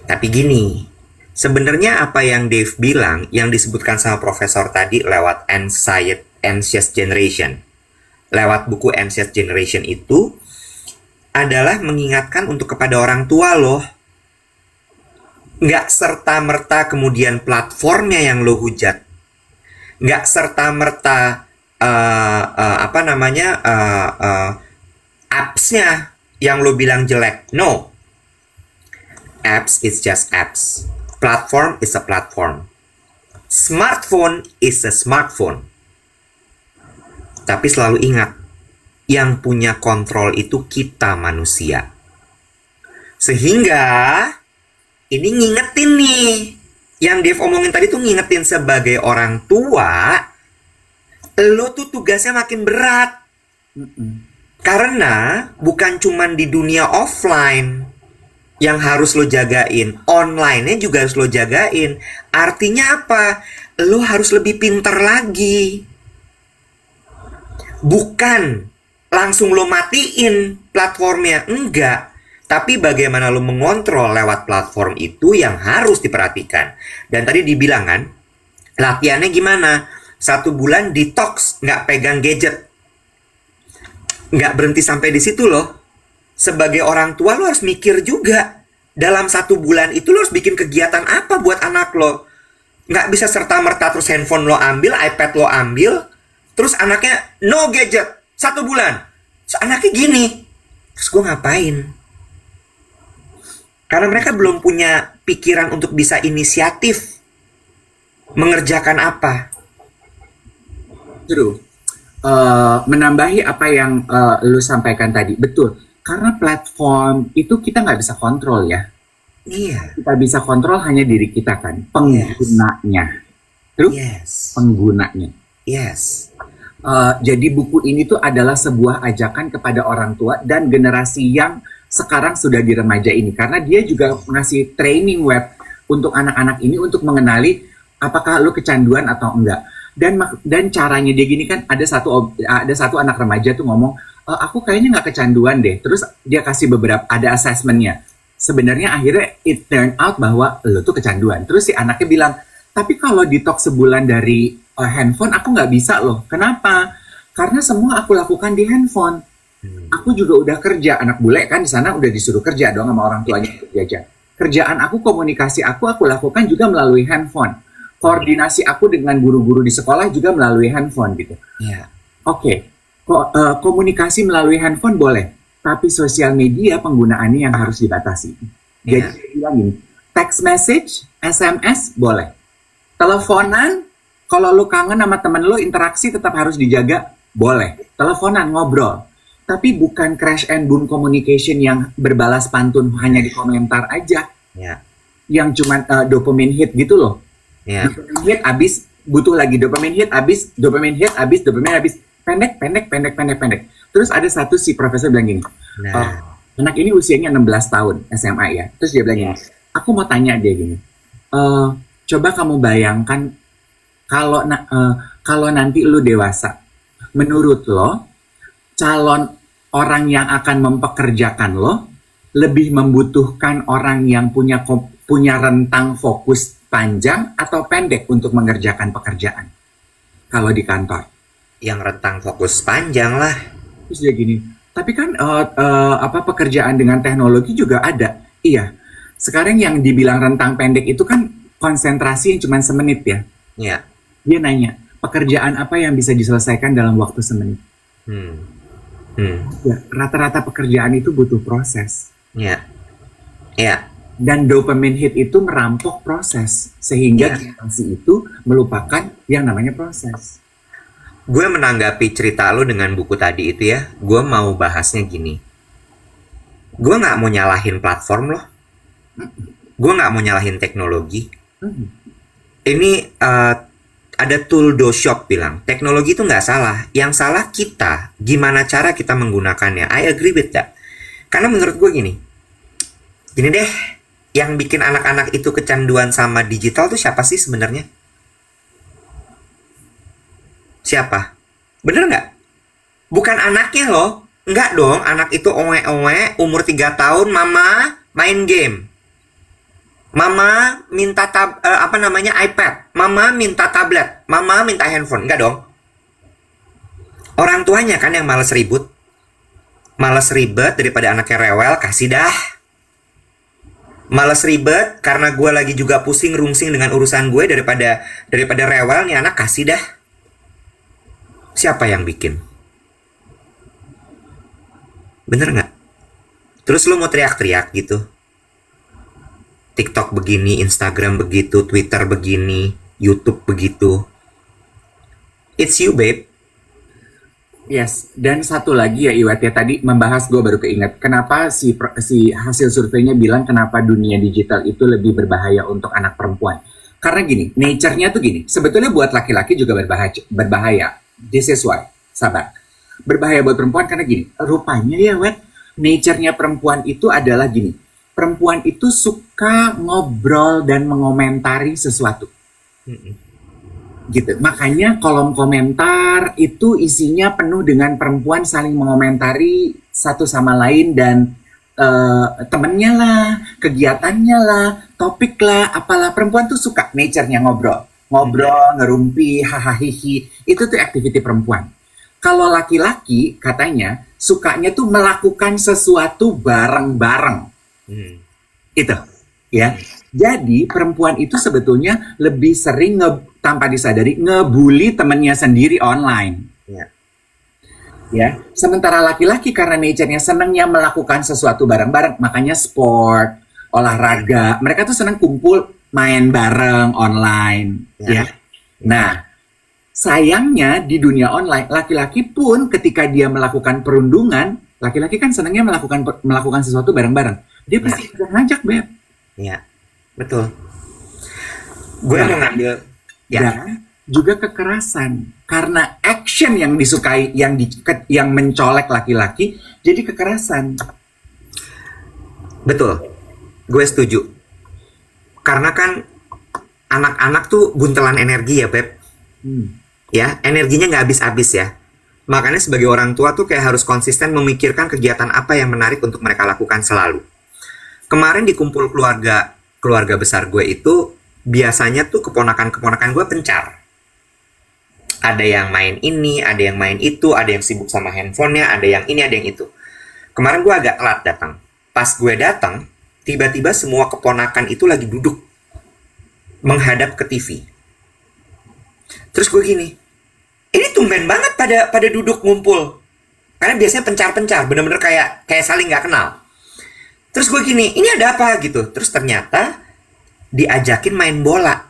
Tapi gini, sebenarnya apa yang Dave bilang, yang disebutkan sama profesor tadi lewat Anxious Generation, lewat buku Anxious Generation itu adalah mengingatkan untuk kepada orang tua loh. Nggak serta-merta kemudian platformnya yang lo hujat. Nggak serta-merta apps-nya yang lo bilang jelek. No. Apps is just apps. Platform is a platform. Smartphone is a smartphone. Tapi selalu ingat, yang punya kontrol itu kita manusia. Sehingga ini ngingetin nih, yang Dev omongin tadi tuh ngingetin sebagai orang tua, lo tuh tugasnya makin berat. Karena bukan cuman di dunia offline yang harus lo jagain, online-nya juga harus lo jagain. Artinya apa? Lo harus lebih pintar lagi. Bukan langsung lo matiin platformnya, enggak. Tapi bagaimana lo mengontrol lewat platform itu yang harus diperhatikan. Dan tadi dibilang kan, latihannya gimana? 1 bulan detox, nggak pegang gadget. Nggak berhenti sampai di situ loh. Sebagai orang tua lo harus mikir juga. Dalam 1 bulan itu lo harus bikin kegiatan apa buat anak lo. Nggak bisa serta-merta terus handphone lo ambil, iPad lo ambil, terus anaknya no gadget 1 bulan. Terus anaknya gini. Terus gue ngapain? Karena mereka belum punya pikiran untuk bisa inisiatif mengerjakan apa. True. Menambahi apa yang lu sampaikan tadi, betul. Karena platform itu kita nggak bisa kontrol ya. Iya. Kita bisa kontrol hanya diri kita kan, penggunanya. True? Yes. Penggunanya. Yes. Jadi buku ini tuh adalah sebuah ajakan kepada orang tua dan generasi yang sekarang sudah di remaja ini. Karena dia juga ngasih training web untuk anak-anak ini untuk mengenali apakah lu kecanduan atau enggak. Dan caranya dia gini kan, ada satu anak remaja tuh ngomong, aku kayaknya nggak kecanduan deh. Terus dia kasih beberapa, ada assessmentnya. Sebenarnya akhirnya it turn out bahwa lu tuh kecanduan. Terus si anaknya bilang, tapi kalau detox sebulan dari handphone aku nggak bisa loh. Kenapa? Karena semua aku lakukan di handphone. Aku juga udah kerja, anak bule kan di sana udah disuruh kerja dong sama orang tuanya jajan. Kerjaan aku, komunikasi aku lakukan juga melalui handphone. Koordinasi aku dengan guru-guru di sekolah juga melalui handphone gitu. Iya. Oke. Komunikasi melalui handphone boleh, tapi sosial media penggunaannya yang harus dibatasi. Jadi saya bilang gini, text message, SMS boleh. Teleponan, kalau lu kangen sama temen lu, interaksi tetap harus dijaga, boleh. Teleponan, ngobrol. Tapi bukan crash and burn communication yang berbalas pantun hanya di komentar aja. Ya. Yang cuma dopamine hit gitu loh. Ya. Dopamine hit abis, butuh lagi dopamine hit abis, dopamine hit abis, dopamine abis. Pendek. Terus ada satu si profesor bilang gini, anak ini usianya 16 tahun, SMA ya. Terus dia bilang gini, aku mau tanya dia gini, coba kamu bayangkan kalau nanti lu dewasa, menurut lo, calon orang yang akan mempekerjakan lo lebih membutuhkan orang yang punya rentang fokus panjang atau pendek untuk mengerjakan pekerjaan kalau di kantor? Yang rentang fokus panjang lah. Terus dia gini, tapi kan pekerjaan dengan teknologi juga ada. Iya, sekarang yang dibilang rentang pendek itu kan konsentrasi yang cuma semenit ya. Iya. Dia nanya, pekerjaan apa yang bisa diselesaikan dalam waktu semenit? Ya, rata-rata pekerjaan itu butuh proses. Iya. Iya. Dan dopamine hit itu merampok proses, sehingga generasi itu melupakan yang namanya proses. Gue menanggapi cerita lo dengan buku tadi itu ya, gue mau bahasnya gini. Gue nggak mau nyalahin platform loh. Gue nggak mau nyalahin teknologi. Ini ada Tool Shop bilang, teknologi itu nggak salah. Yang salah kita, gimana cara kita menggunakannya. I agree with that. Karena menurut gue gini deh, yang bikin anak-anak itu kecanduan sama digital tuh siapa sih sebenarnya? Siapa? Bener nggak? Bukan anaknya loh. Nggak dong, anak itu owe-owe, umur 3 tahun, mama main game. Mama minta iPad. Mama minta tablet. Mama minta handphone. Nggak dong. Orang tuanya kan yang males ribut. Males ribet daripada anaknya rewel, kasih dah. Males ribet karena gue lagi juga pusing rungsing dengan urusan gue daripada rewel nih anak kasih dah. Siapa yang bikin? Bener nggak? Terus lu mau teriak-teriak gitu? TikTok begini, Instagram begitu, Twitter begini, YouTube begitu. It's you, babe. Yes, dan satu lagi ya Iwet ya, tadi membahas gue baru keinget kenapa si hasil surveinya bilang kenapa dunia digital itu lebih berbahaya untuk anak perempuan. Karena gini, nature-nya tuh gini, sebetulnya buat laki-laki juga berbahaya. This is why, sabar. Berbahaya buat perempuan karena gini, rupanya ya Wet, nature-nya perempuan itu adalah gini, perempuan itu suka ngobrol dan mengomentari sesuatu. Gitu. Makanya kolom komentar itu isinya penuh dengan perempuan saling mengomentari satu sama lain dan temennya lah, kegiatannya lah, topik lah, apalah. Perempuan tuh suka nature-nya ngobrol, ngerumpi, hahaha, itu tuh aktiviti perempuan. Kalau laki-laki katanya sukanya tuh melakukan sesuatu bareng-bareng. Itu, ya. Jadi perempuan itu sebetulnya lebih sering tanpa disadari ngebully temennya sendiri online. Ya. Sementara laki-laki karena nature-nya senangnya melakukan sesuatu bareng-bareng, makanya sport, olahraga, mereka tuh senang kumpul main bareng online. Ya. Nah, sayangnya di dunia online, laki-laki pun ketika dia melakukan perundungan, laki-laki kan senangnya melakukan sesuatu bareng-bareng. Dia pasti ngajak, Beb. Iya. Betul. Gue mau ngambil dan juga kekerasan karena action yang disukai yang mencolek laki-laki jadi kekerasan. Betul. Gue setuju. Karena kan anak-anak tuh buntelan energi ya, Beb. Ya, energinya nggak habis-habis ya. Makanya sebagai orang tua tuh kayak harus konsisten memikirkan kegiatan apa yang menarik untuk mereka lakukan selalu. Kemarin di kumpul keluarga besar gue itu biasanya tuh keponakan-keponakan gue pencar. Ada yang main ini, ada yang main itu, ada yang sibuk sama handphonenya, ada yang ini, ada yang itu. Kemarin gue agak telat datang. Pas gue datang, tiba-tiba semua keponakan itu lagi duduk menghadap ke TV. Terus gue gini, ini tumben banget pada duduk ngumpul. Karena biasanya pencar-pencar, bener-bener kayak saling nggak kenal. Terus gue gini, ini ada apa gitu? Terus ternyata diajakin main bola.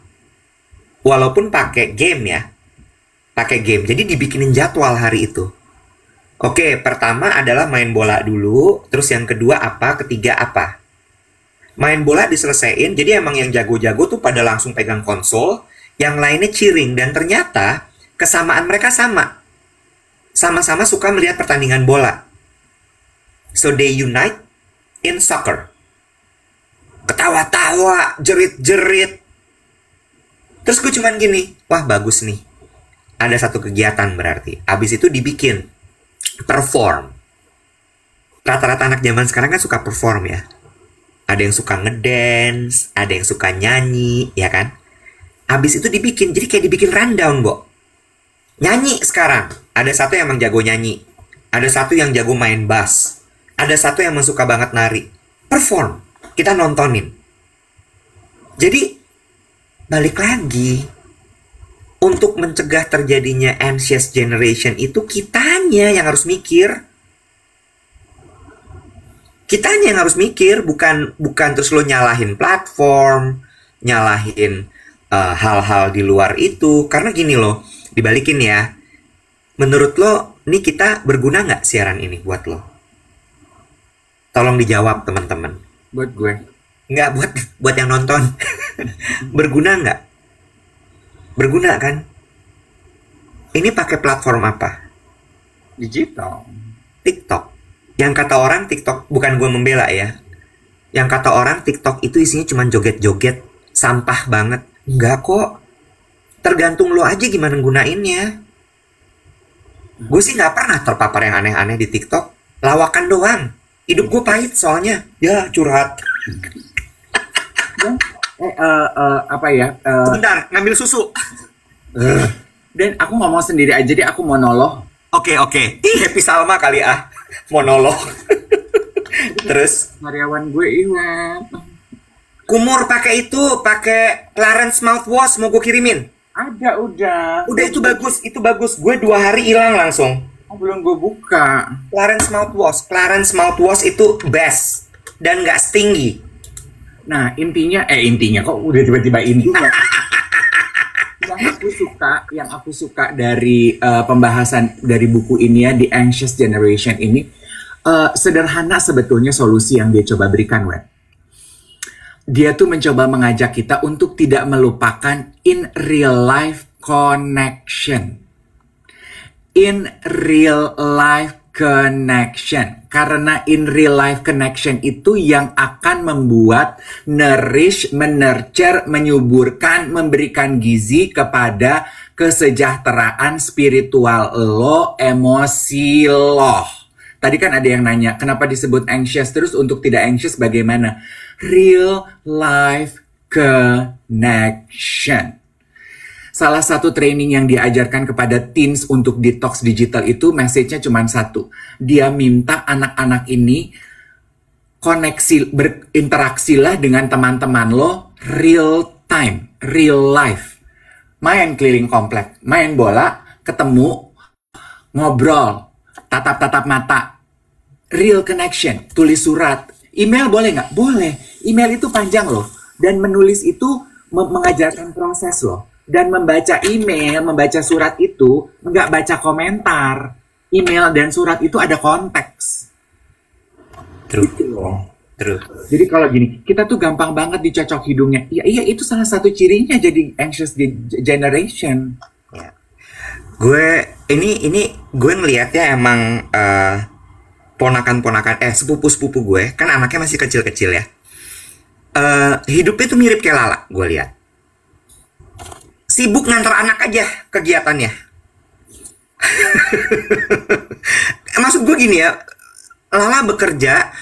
Walaupun pakai game ya. Pakai game. Jadi dibikinin jadwal hari itu. Oke, pertama adalah main bola dulu. Terus yang kedua apa? Ketiga apa? Main bola diselesaikan. Jadi emang yang jago-jago tuh pada langsung pegang konsol. Yang lainnya cheering. Dan ternyata kesamaan mereka sama. Sama-sama suka melihat pertandingan bola. So they unite in soccer. Ketawa-tawa, jerit-jerit. Terus gue cuman gini, wah bagus nih. Ada satu kegiatan berarti. Abis itu dibikin perform. Rata-rata anak zaman sekarang kan suka perform ya. Ada yang suka ngedance, ada yang suka nyanyi, ya kan? Abis itu dibikin, jadi kayak dibikin rundown, Bo. Nyanyi sekarang. Ada satu yang emang jago nyanyi. Ada satu yang jago main bass. Ada satu yang suka banget nari. Perform. Kita nontonin. Jadi, balik lagi. Untuk mencegah terjadinya anxious generation itu kitanya yang harus mikir. Kitanya yang harus mikir. Bukan terus lo nyalahin platform. Nyalahin hal-hal di luar itu. Karena gini loh. Dibalikin ya. Menurut lo, ini kita berguna nggak siaran ini buat lo? Tolong dijawab teman-teman. Buat gue. Nggak, buat yang nonton. Berguna nggak? Berguna kan? Ini pakai platform apa? Digital. TikTok. Yang kata orang TikTok, bukan gue membela ya. Yang kata orang TikTok itu isinya cuma joget-joget. Sampah banget. Nggak kok. Tergantung lo aja gimana gunainnya. Gue sih nggak pernah terpapar yang aneh-aneh di TikTok. Lawakan doang. Hidup gue pahit soalnya. Ya, curhat. Apa ya? Bentar, ngambil susu. Dan aku ngomong sendiri aja deh, aku monolog. Oke. Ih, Happy Salma kali monolog. Terus? Karyawan gue Iwan. Kumur pakai itu, pakai Clarence mouthwash mau gue kirimin. Ada udah. Udah itu bagus. Gue 2 hari hilang langsung. Oh, belum gue buka. Clarence mouthwash itu best dan nggak stingy. Nah intinya kok udah tiba-tiba intinya. yang aku suka dari pembahasan dari buku ini ya, The Anxious Generation ini, sederhana sebetulnya solusi yang dia coba berikan, Web. Dia tuh mencoba mengajak kita untuk tidak melupakan in real life connection. In real life connection. Karena in real life connection itu yang akan membuat nourish, menurture, menyuburkan, memberikan gizi kepada kesejahteraan spiritual lo, emosi lo. Tadi kan ada yang nanya, kenapa disebut anxious? Terus untuk tidak anxious bagaimana? Real life connection. Salah satu training yang diajarkan kepada teens untuk detox digital itu message-nya cuma satu. Dia minta anak-anak ini koneksi, berinteraksilah dengan teman-teman lo real time, real life. Main keliling komplek, main bola, ketemu, ngobrol, tatap-tatap mata. Real connection, tulis surat. Email boleh nggak? Boleh. Email itu panjang loh. Dan menulis itu mengajarkan proses loh. Dan membaca email, membaca surat itu nggak baca komentar. Email dan surat itu ada konteks. True. Gitu loh. True. Jadi kalau gini, kita tuh gampang banget dicocok hidungnya. Iya itu salah satu cirinya jadi anxious generation. Ya. Gue gue ngelihatnya emang ponakan-ponakan sepupu-sepupu gue kan anaknya masih kecil-kecil ya. Hidupnya tuh mirip kayak Lala, gue lihat. Sibuk ngantar anak aja kegiatannya. Maksud gue gini ya, Lala bekerja,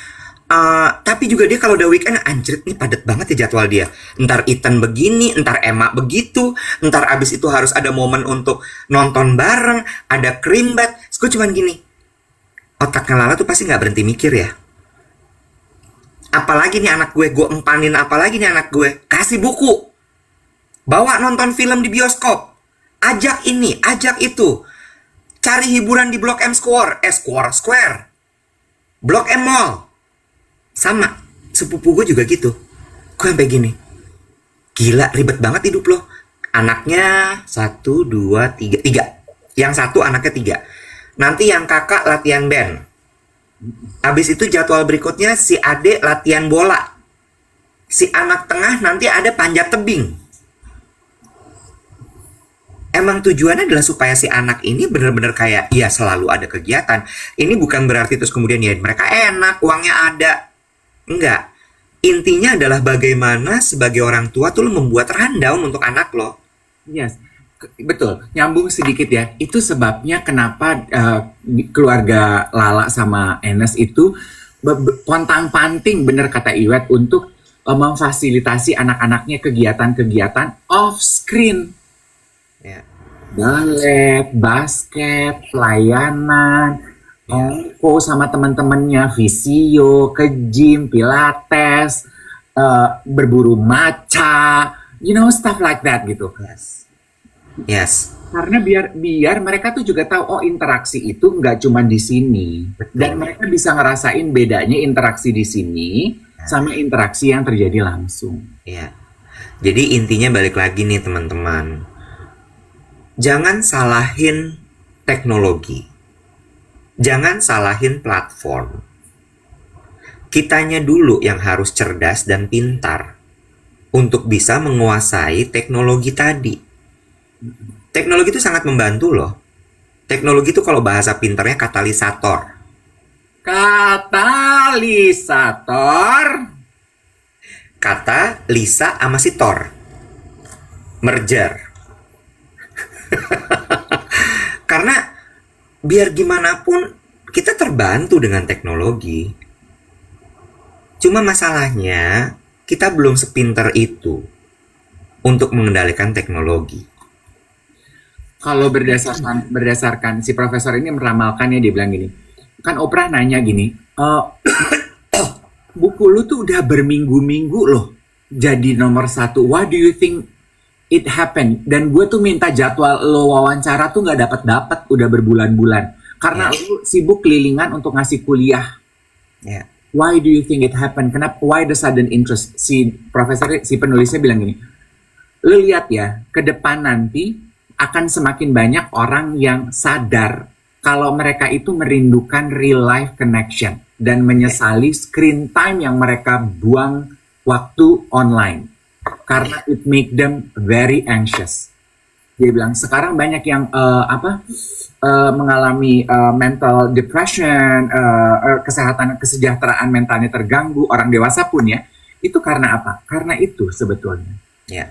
tapi juga dia kalau udah weekend, anjir nih padat banget ya jadwal dia. Ntar Ethan begini, ntar Emma begitu, ntar abis itu harus ada momen untuk nonton bareng, ada krimbat. Gue cuman gini, otaknya Lala tuh pasti nggak berhenti mikir ya. Apalagi nih anak gue empanin apalagi nih anak gue. Kasih buku. Bawa nonton film di bioskop. Ajak ini, ajak itu. Cari hiburan di Blok M Square. Square. Blok M Mall. Sama. Sepupu gue juga gitu. Gue sampai gini. Gila, ribet banget hidup lo. Anaknya 1, 2, 3. Yang satu anaknya 3. Nanti yang kakak latihan band. Habis itu jadwal berikutnya si adik latihan bola. Si anak tengah nanti ada panjat tebing. Emang tujuannya adalah supaya si anak ini benar-benar kayak, ya selalu ada kegiatan. Ini bukan berarti terus kemudian ya mereka enak, uangnya ada. Enggak. Intinya adalah bagaimana sebagai orang tua tuh lo membuat rundown untuk anak lo. Yes. Betul, nyambung sedikit ya. Itu sebabnya kenapa keluarga Lala sama Enes itu pontang-panting, bener kata Iwet, untuk memfasilitasi anak-anaknya kegiatan-kegiatan off screen. Ya. Ballet, basket, pelayanan, sama teman-temannya, visio, ke gym, pilates, berburu maca, stuff like that gitu. Yes. Karena biar mereka tuh juga tahu, oh interaksi itu nggak cuma di sini. Betul. Dan mereka bisa ngerasain bedanya interaksi di sini sama interaksi yang terjadi langsung. Ya. Jadi intinya balik lagi nih teman-teman. Jangan salahin teknologi. Jangan salahin platform. Kitanya dulu yang harus cerdas dan pintar untuk bisa menguasai teknologi tadi. Teknologi itu sangat membantu loh. Teknologi itu kalau bahasa pintarnya katalisator. Katalisator. Kata Lisa sama si Thor. Merger. Karena biar gimana pun kita terbantu dengan teknologi. Cuma masalahnya kita belum sepintar itu untuk mengendalikan teknologi. Kalau berdasarkan si profesor ini meramalkannya, dia bilang gini, kan Oprah nanya gini, buku lu tuh udah berminggu-minggu loh jadi nomor satu? Why do you think it happened? Dan gue tuh minta jadwal lo wawancara tuh nggak dapat udah berbulan-bulan karena lo sibuk kelilingan untuk ngasih kuliah. Why do you think it happened? Kenapa? Why the sudden interest? Si penulisnya bilang gini, lo lihat ya, ke depan nanti akan semakin banyak orang yang sadar kalau mereka itu merindukan real life connection dan menyesali screen time yang mereka buang waktu online karena it make them very anxious. Dia bilang sekarang banyak yang mengalami mental depression, kesejahteraan mentalnya terganggu, orang dewasa pun ya. Itu karena apa? Karena itu sebetulnya. Ya.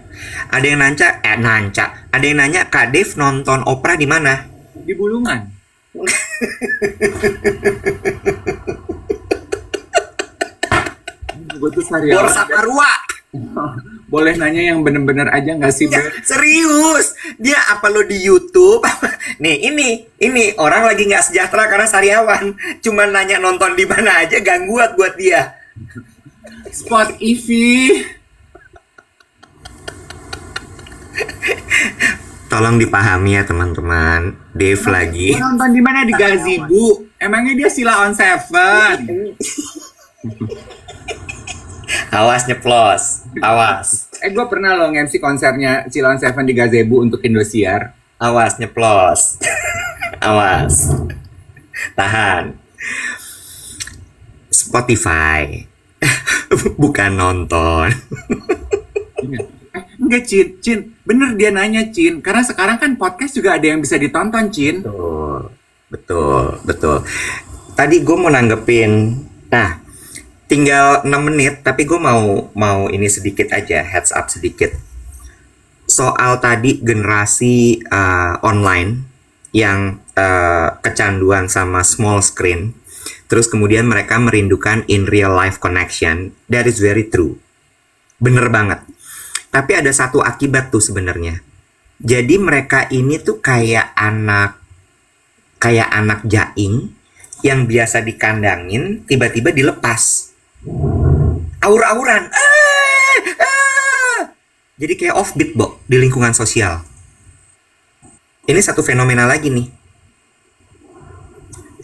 Ada yang ada yang nanya Kak Dev nonton Oprah di mana? Di Bulungan. Gue tuh Sariawan. Saparua. Boleh nanya yang bener-bener aja nggak sih? Ya, serius, dia apa lo di YouTube? Nih ini orang lagi nggak sejahtera karena Sariawan. Cuman nanya nonton di mana aja gangguan buat dia. Spot EV. Tolong dipahami ya teman-teman. Dev lagi. Nonton di mana? Di Gazebo. Emangnya dia Sila on Seven? Awas nyeplos. Awas. Gue pernah loh nge-MC konsernya Sila on Seven di Gazebo untuk Indosiar. Awas nyeplos. Awas. Tahan. Spotify. Bukan nonton. Enggak, Cin. Bener dia nanya, Cin. Karena sekarang kan podcast juga ada yang bisa ditonton, Cin. Betul. Tadi gue mau nanggepin. Nah, tinggal 6 menit. Tapi gue mau ini sedikit aja. Heads up sedikit. Soal tadi generasi online yang kecanduan sama small screen. Terus kemudian mereka merindukan in real life connection. That is very true. Bener banget. Tapi ada satu akibat tuh sebenarnya. Jadi mereka ini tuh kayak anak jaing yang biasa dikandangin, tiba-tiba dilepas. Aur-auran. Jadi kayak offbeat, Bo, di lingkungan sosial. Ini satu fenomena lagi nih.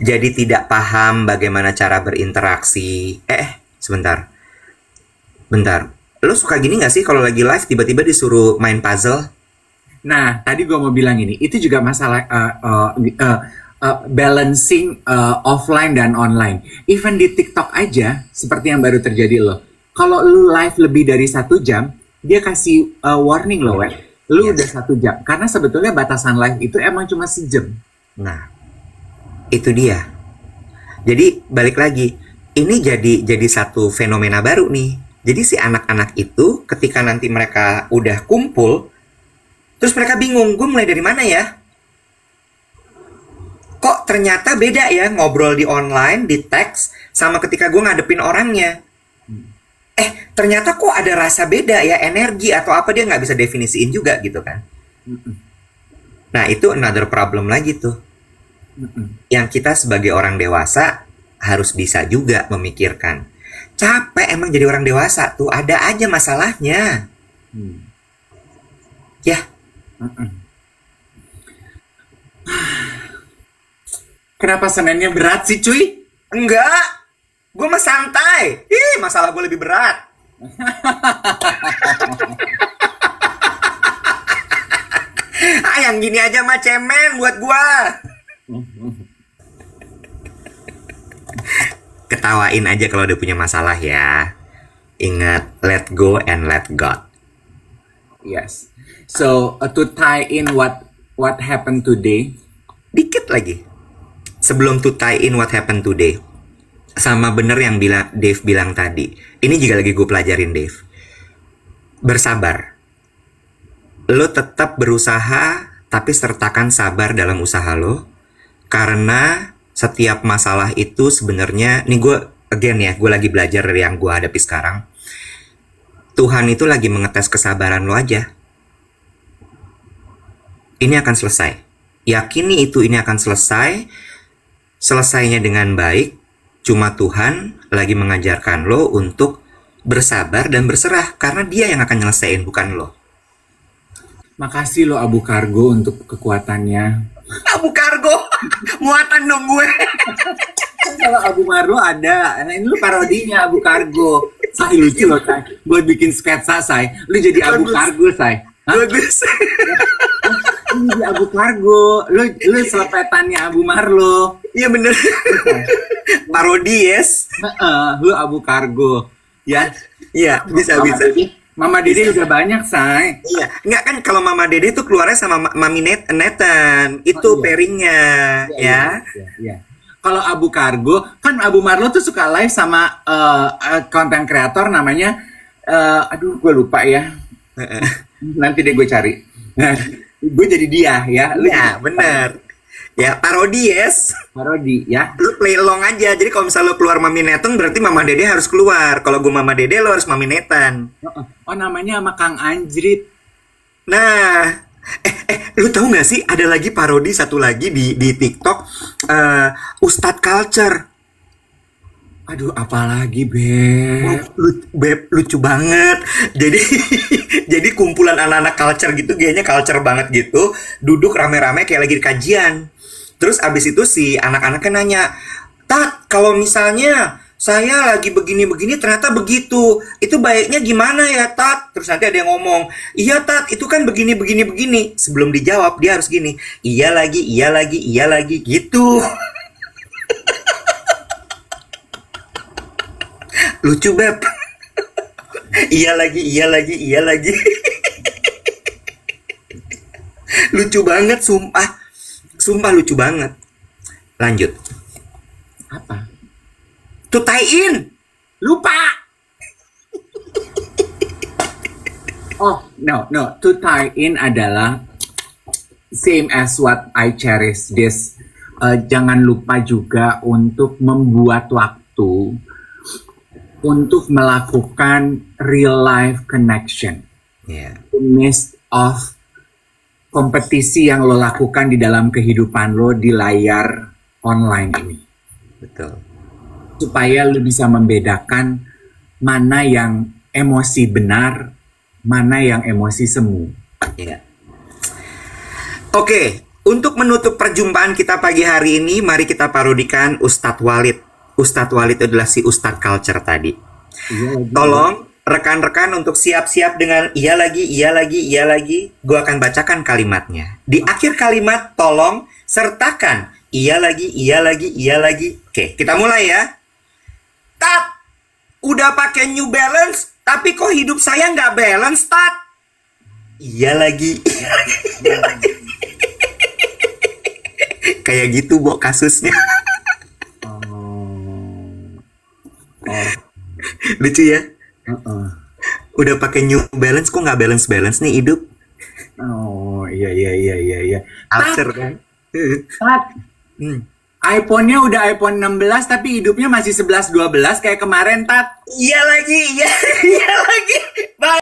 Jadi tidak paham bagaimana cara berinteraksi. Sebentar. Bentar. Lo suka gini gak sih kalau lagi live tiba-tiba disuruh main puzzle? Nah, tadi gue mau bilang ini, itu juga masalah balancing offline dan online. Even di TikTok aja, seperti yang baru terjadi lo. Kalau lo live lebih dari 1 jam, dia kasih warning lo, lu udah 1 jam. Karena sebetulnya batasan live itu emang cuma sejam. Nah, itu dia. Jadi balik lagi, ini jadi satu fenomena baru nih. Jadi si anak-anak itu ketika nanti mereka udah kumpul, terus mereka bingung, gue mulai dari mana ya? Kok ternyata beda ya ngobrol di online, di teks, sama ketika gue ngadepin orangnya. Ternyata kok ada rasa beda ya, energi atau apa dia nggak bisa definisiin juga gitu kan. Nah itu another problem lagi tuh. Yang kita sebagai orang dewasa harus bisa juga memikirkan. Capek emang jadi orang dewasa tuh, ada aja masalahnya. Ya. Kenapa Seninnya berat sih, cuy? Enggak. Gue mah santai. Masalah gue lebih berat. Yang gini aja mah cemen buat gue. Ketawain aja kalau udah punya masalah ya. Ingat, let go and let God. Yes. So to tie in what happened today. Dikit lagi. Sebelum to tie in what happened today. Sama bener yang Dave bilang tadi. Ini juga lagi gue pelajarin, Dave. Bersabar. Lo tetap berusaha, tapi sertakan sabar dalam usaha lo. Karena setiap masalah itu sebenarnya, nih gue lagi belajar dari yang gue hadapi sekarang. Tuhan itu lagi mengetes kesabaran lo aja. Ini akan selesai. Yakini itu ini akan selesai. Selesainya dengan baik. Cuma Tuhan lagi mengajarkan lo untuk bersabar dan berserah karena dia yang akan nyelesain, bukan lo. Makasih lo Abu Kargo untuk kekuatannya. Abu Kargo, muatan dong gue. Kalau Abu Marlo ada, nah ini lu parodinya Abu Kargo. Say lucu loh, Say. Buat bikin sketsa, Say. Lu jadi Abu Kargo, Say. Bagus. Lu jadi Abu Kargo. Lu selepetannya Abu Marlo. Iya bener. Parodi, yes. Lu Abu Kargo. Ya. Iya, bisa. Mama Dede udah banyak, Say. Iya, enggak kan kalau Mama Dede tuh keluarnya sama Mami Nathan. Itu pairingnya, ya. Iya. Kalau Abu Kargo, kan Abu Marlo tuh suka live sama konten kreator namanya, aduh gue lupa ya. Nanti deh gue cari. Gue jadi dia ya. Iya, bener. Ya, parodi, yes. Parodi, ya. Lu play along aja. Jadi kalau misalnya lu keluar Mami Nathan, berarti Mama Dede harus keluar. Kalau gue Mama Dede, lu harus Mami Nathan. Oh, namanya sama Kang Anjrit. Nah, lu tahu nggak sih ada lagi parodi satu lagi di TikTok, Ustadz Culture. Aduh, apalagi Beb? Beb, lucu banget. Jadi jadi kumpulan anak-anak culture gitu, kayaknya culture banget gitu, duduk rame-rame kayak lagi di kajian. Terus abis itu si anak-anaknya nanya, "Tat, kalau misalnya saya lagi begini-begini ternyata begitu, itu baiknya gimana ya, Tat?" Terus nanti ada yang ngomong, "Iya, Tat, itu kan begini-begini-begini." Sebelum dijawab, dia harus gini, iya lagi, gitu. Lucu, Beb. Iya lagi. Lucu banget, sumpah. Sumpah lucu banget. Lanjut. Apa? To tie in. Lupa. Oh, no. To tie in adalah same as what I cherish this. Jangan lupa juga untuk membuat waktu untuk melakukan real life connection. Yeah. Midst of kompetisi yang lo lakukan di dalam kehidupan lo di layar online ini. Betul. Supaya lo bisa membedakan mana yang emosi benar, mana yang emosi semu. Yeah. Oke, untuk menutup perjumpaan kita pagi hari ini, mari kita parodikan Ustadz Walid. Ustadz Walid adalah si Ustadz Culture tadi. Tolong rekan-rekan untuk siap-siap dengan iya lagi. Gue akan bacakan kalimatnya. Di akhir kalimat tolong sertakan iya lagi. Oke, kita mulai ya. Tat, udah pakai New Balance, tapi kok hidup saya nggak balance, Tat? Iya lagi. Kayak gitu, Bo, kasusnya. Lucu ya. Udah pakai New Balance kok nggak balance nih hidup. Oh iya. Alter kan. Tat. iPhone-nya udah iPhone 16 tapi hidupnya masih 11 12 kayak kemarin, Tat. Iya lagi. Bye.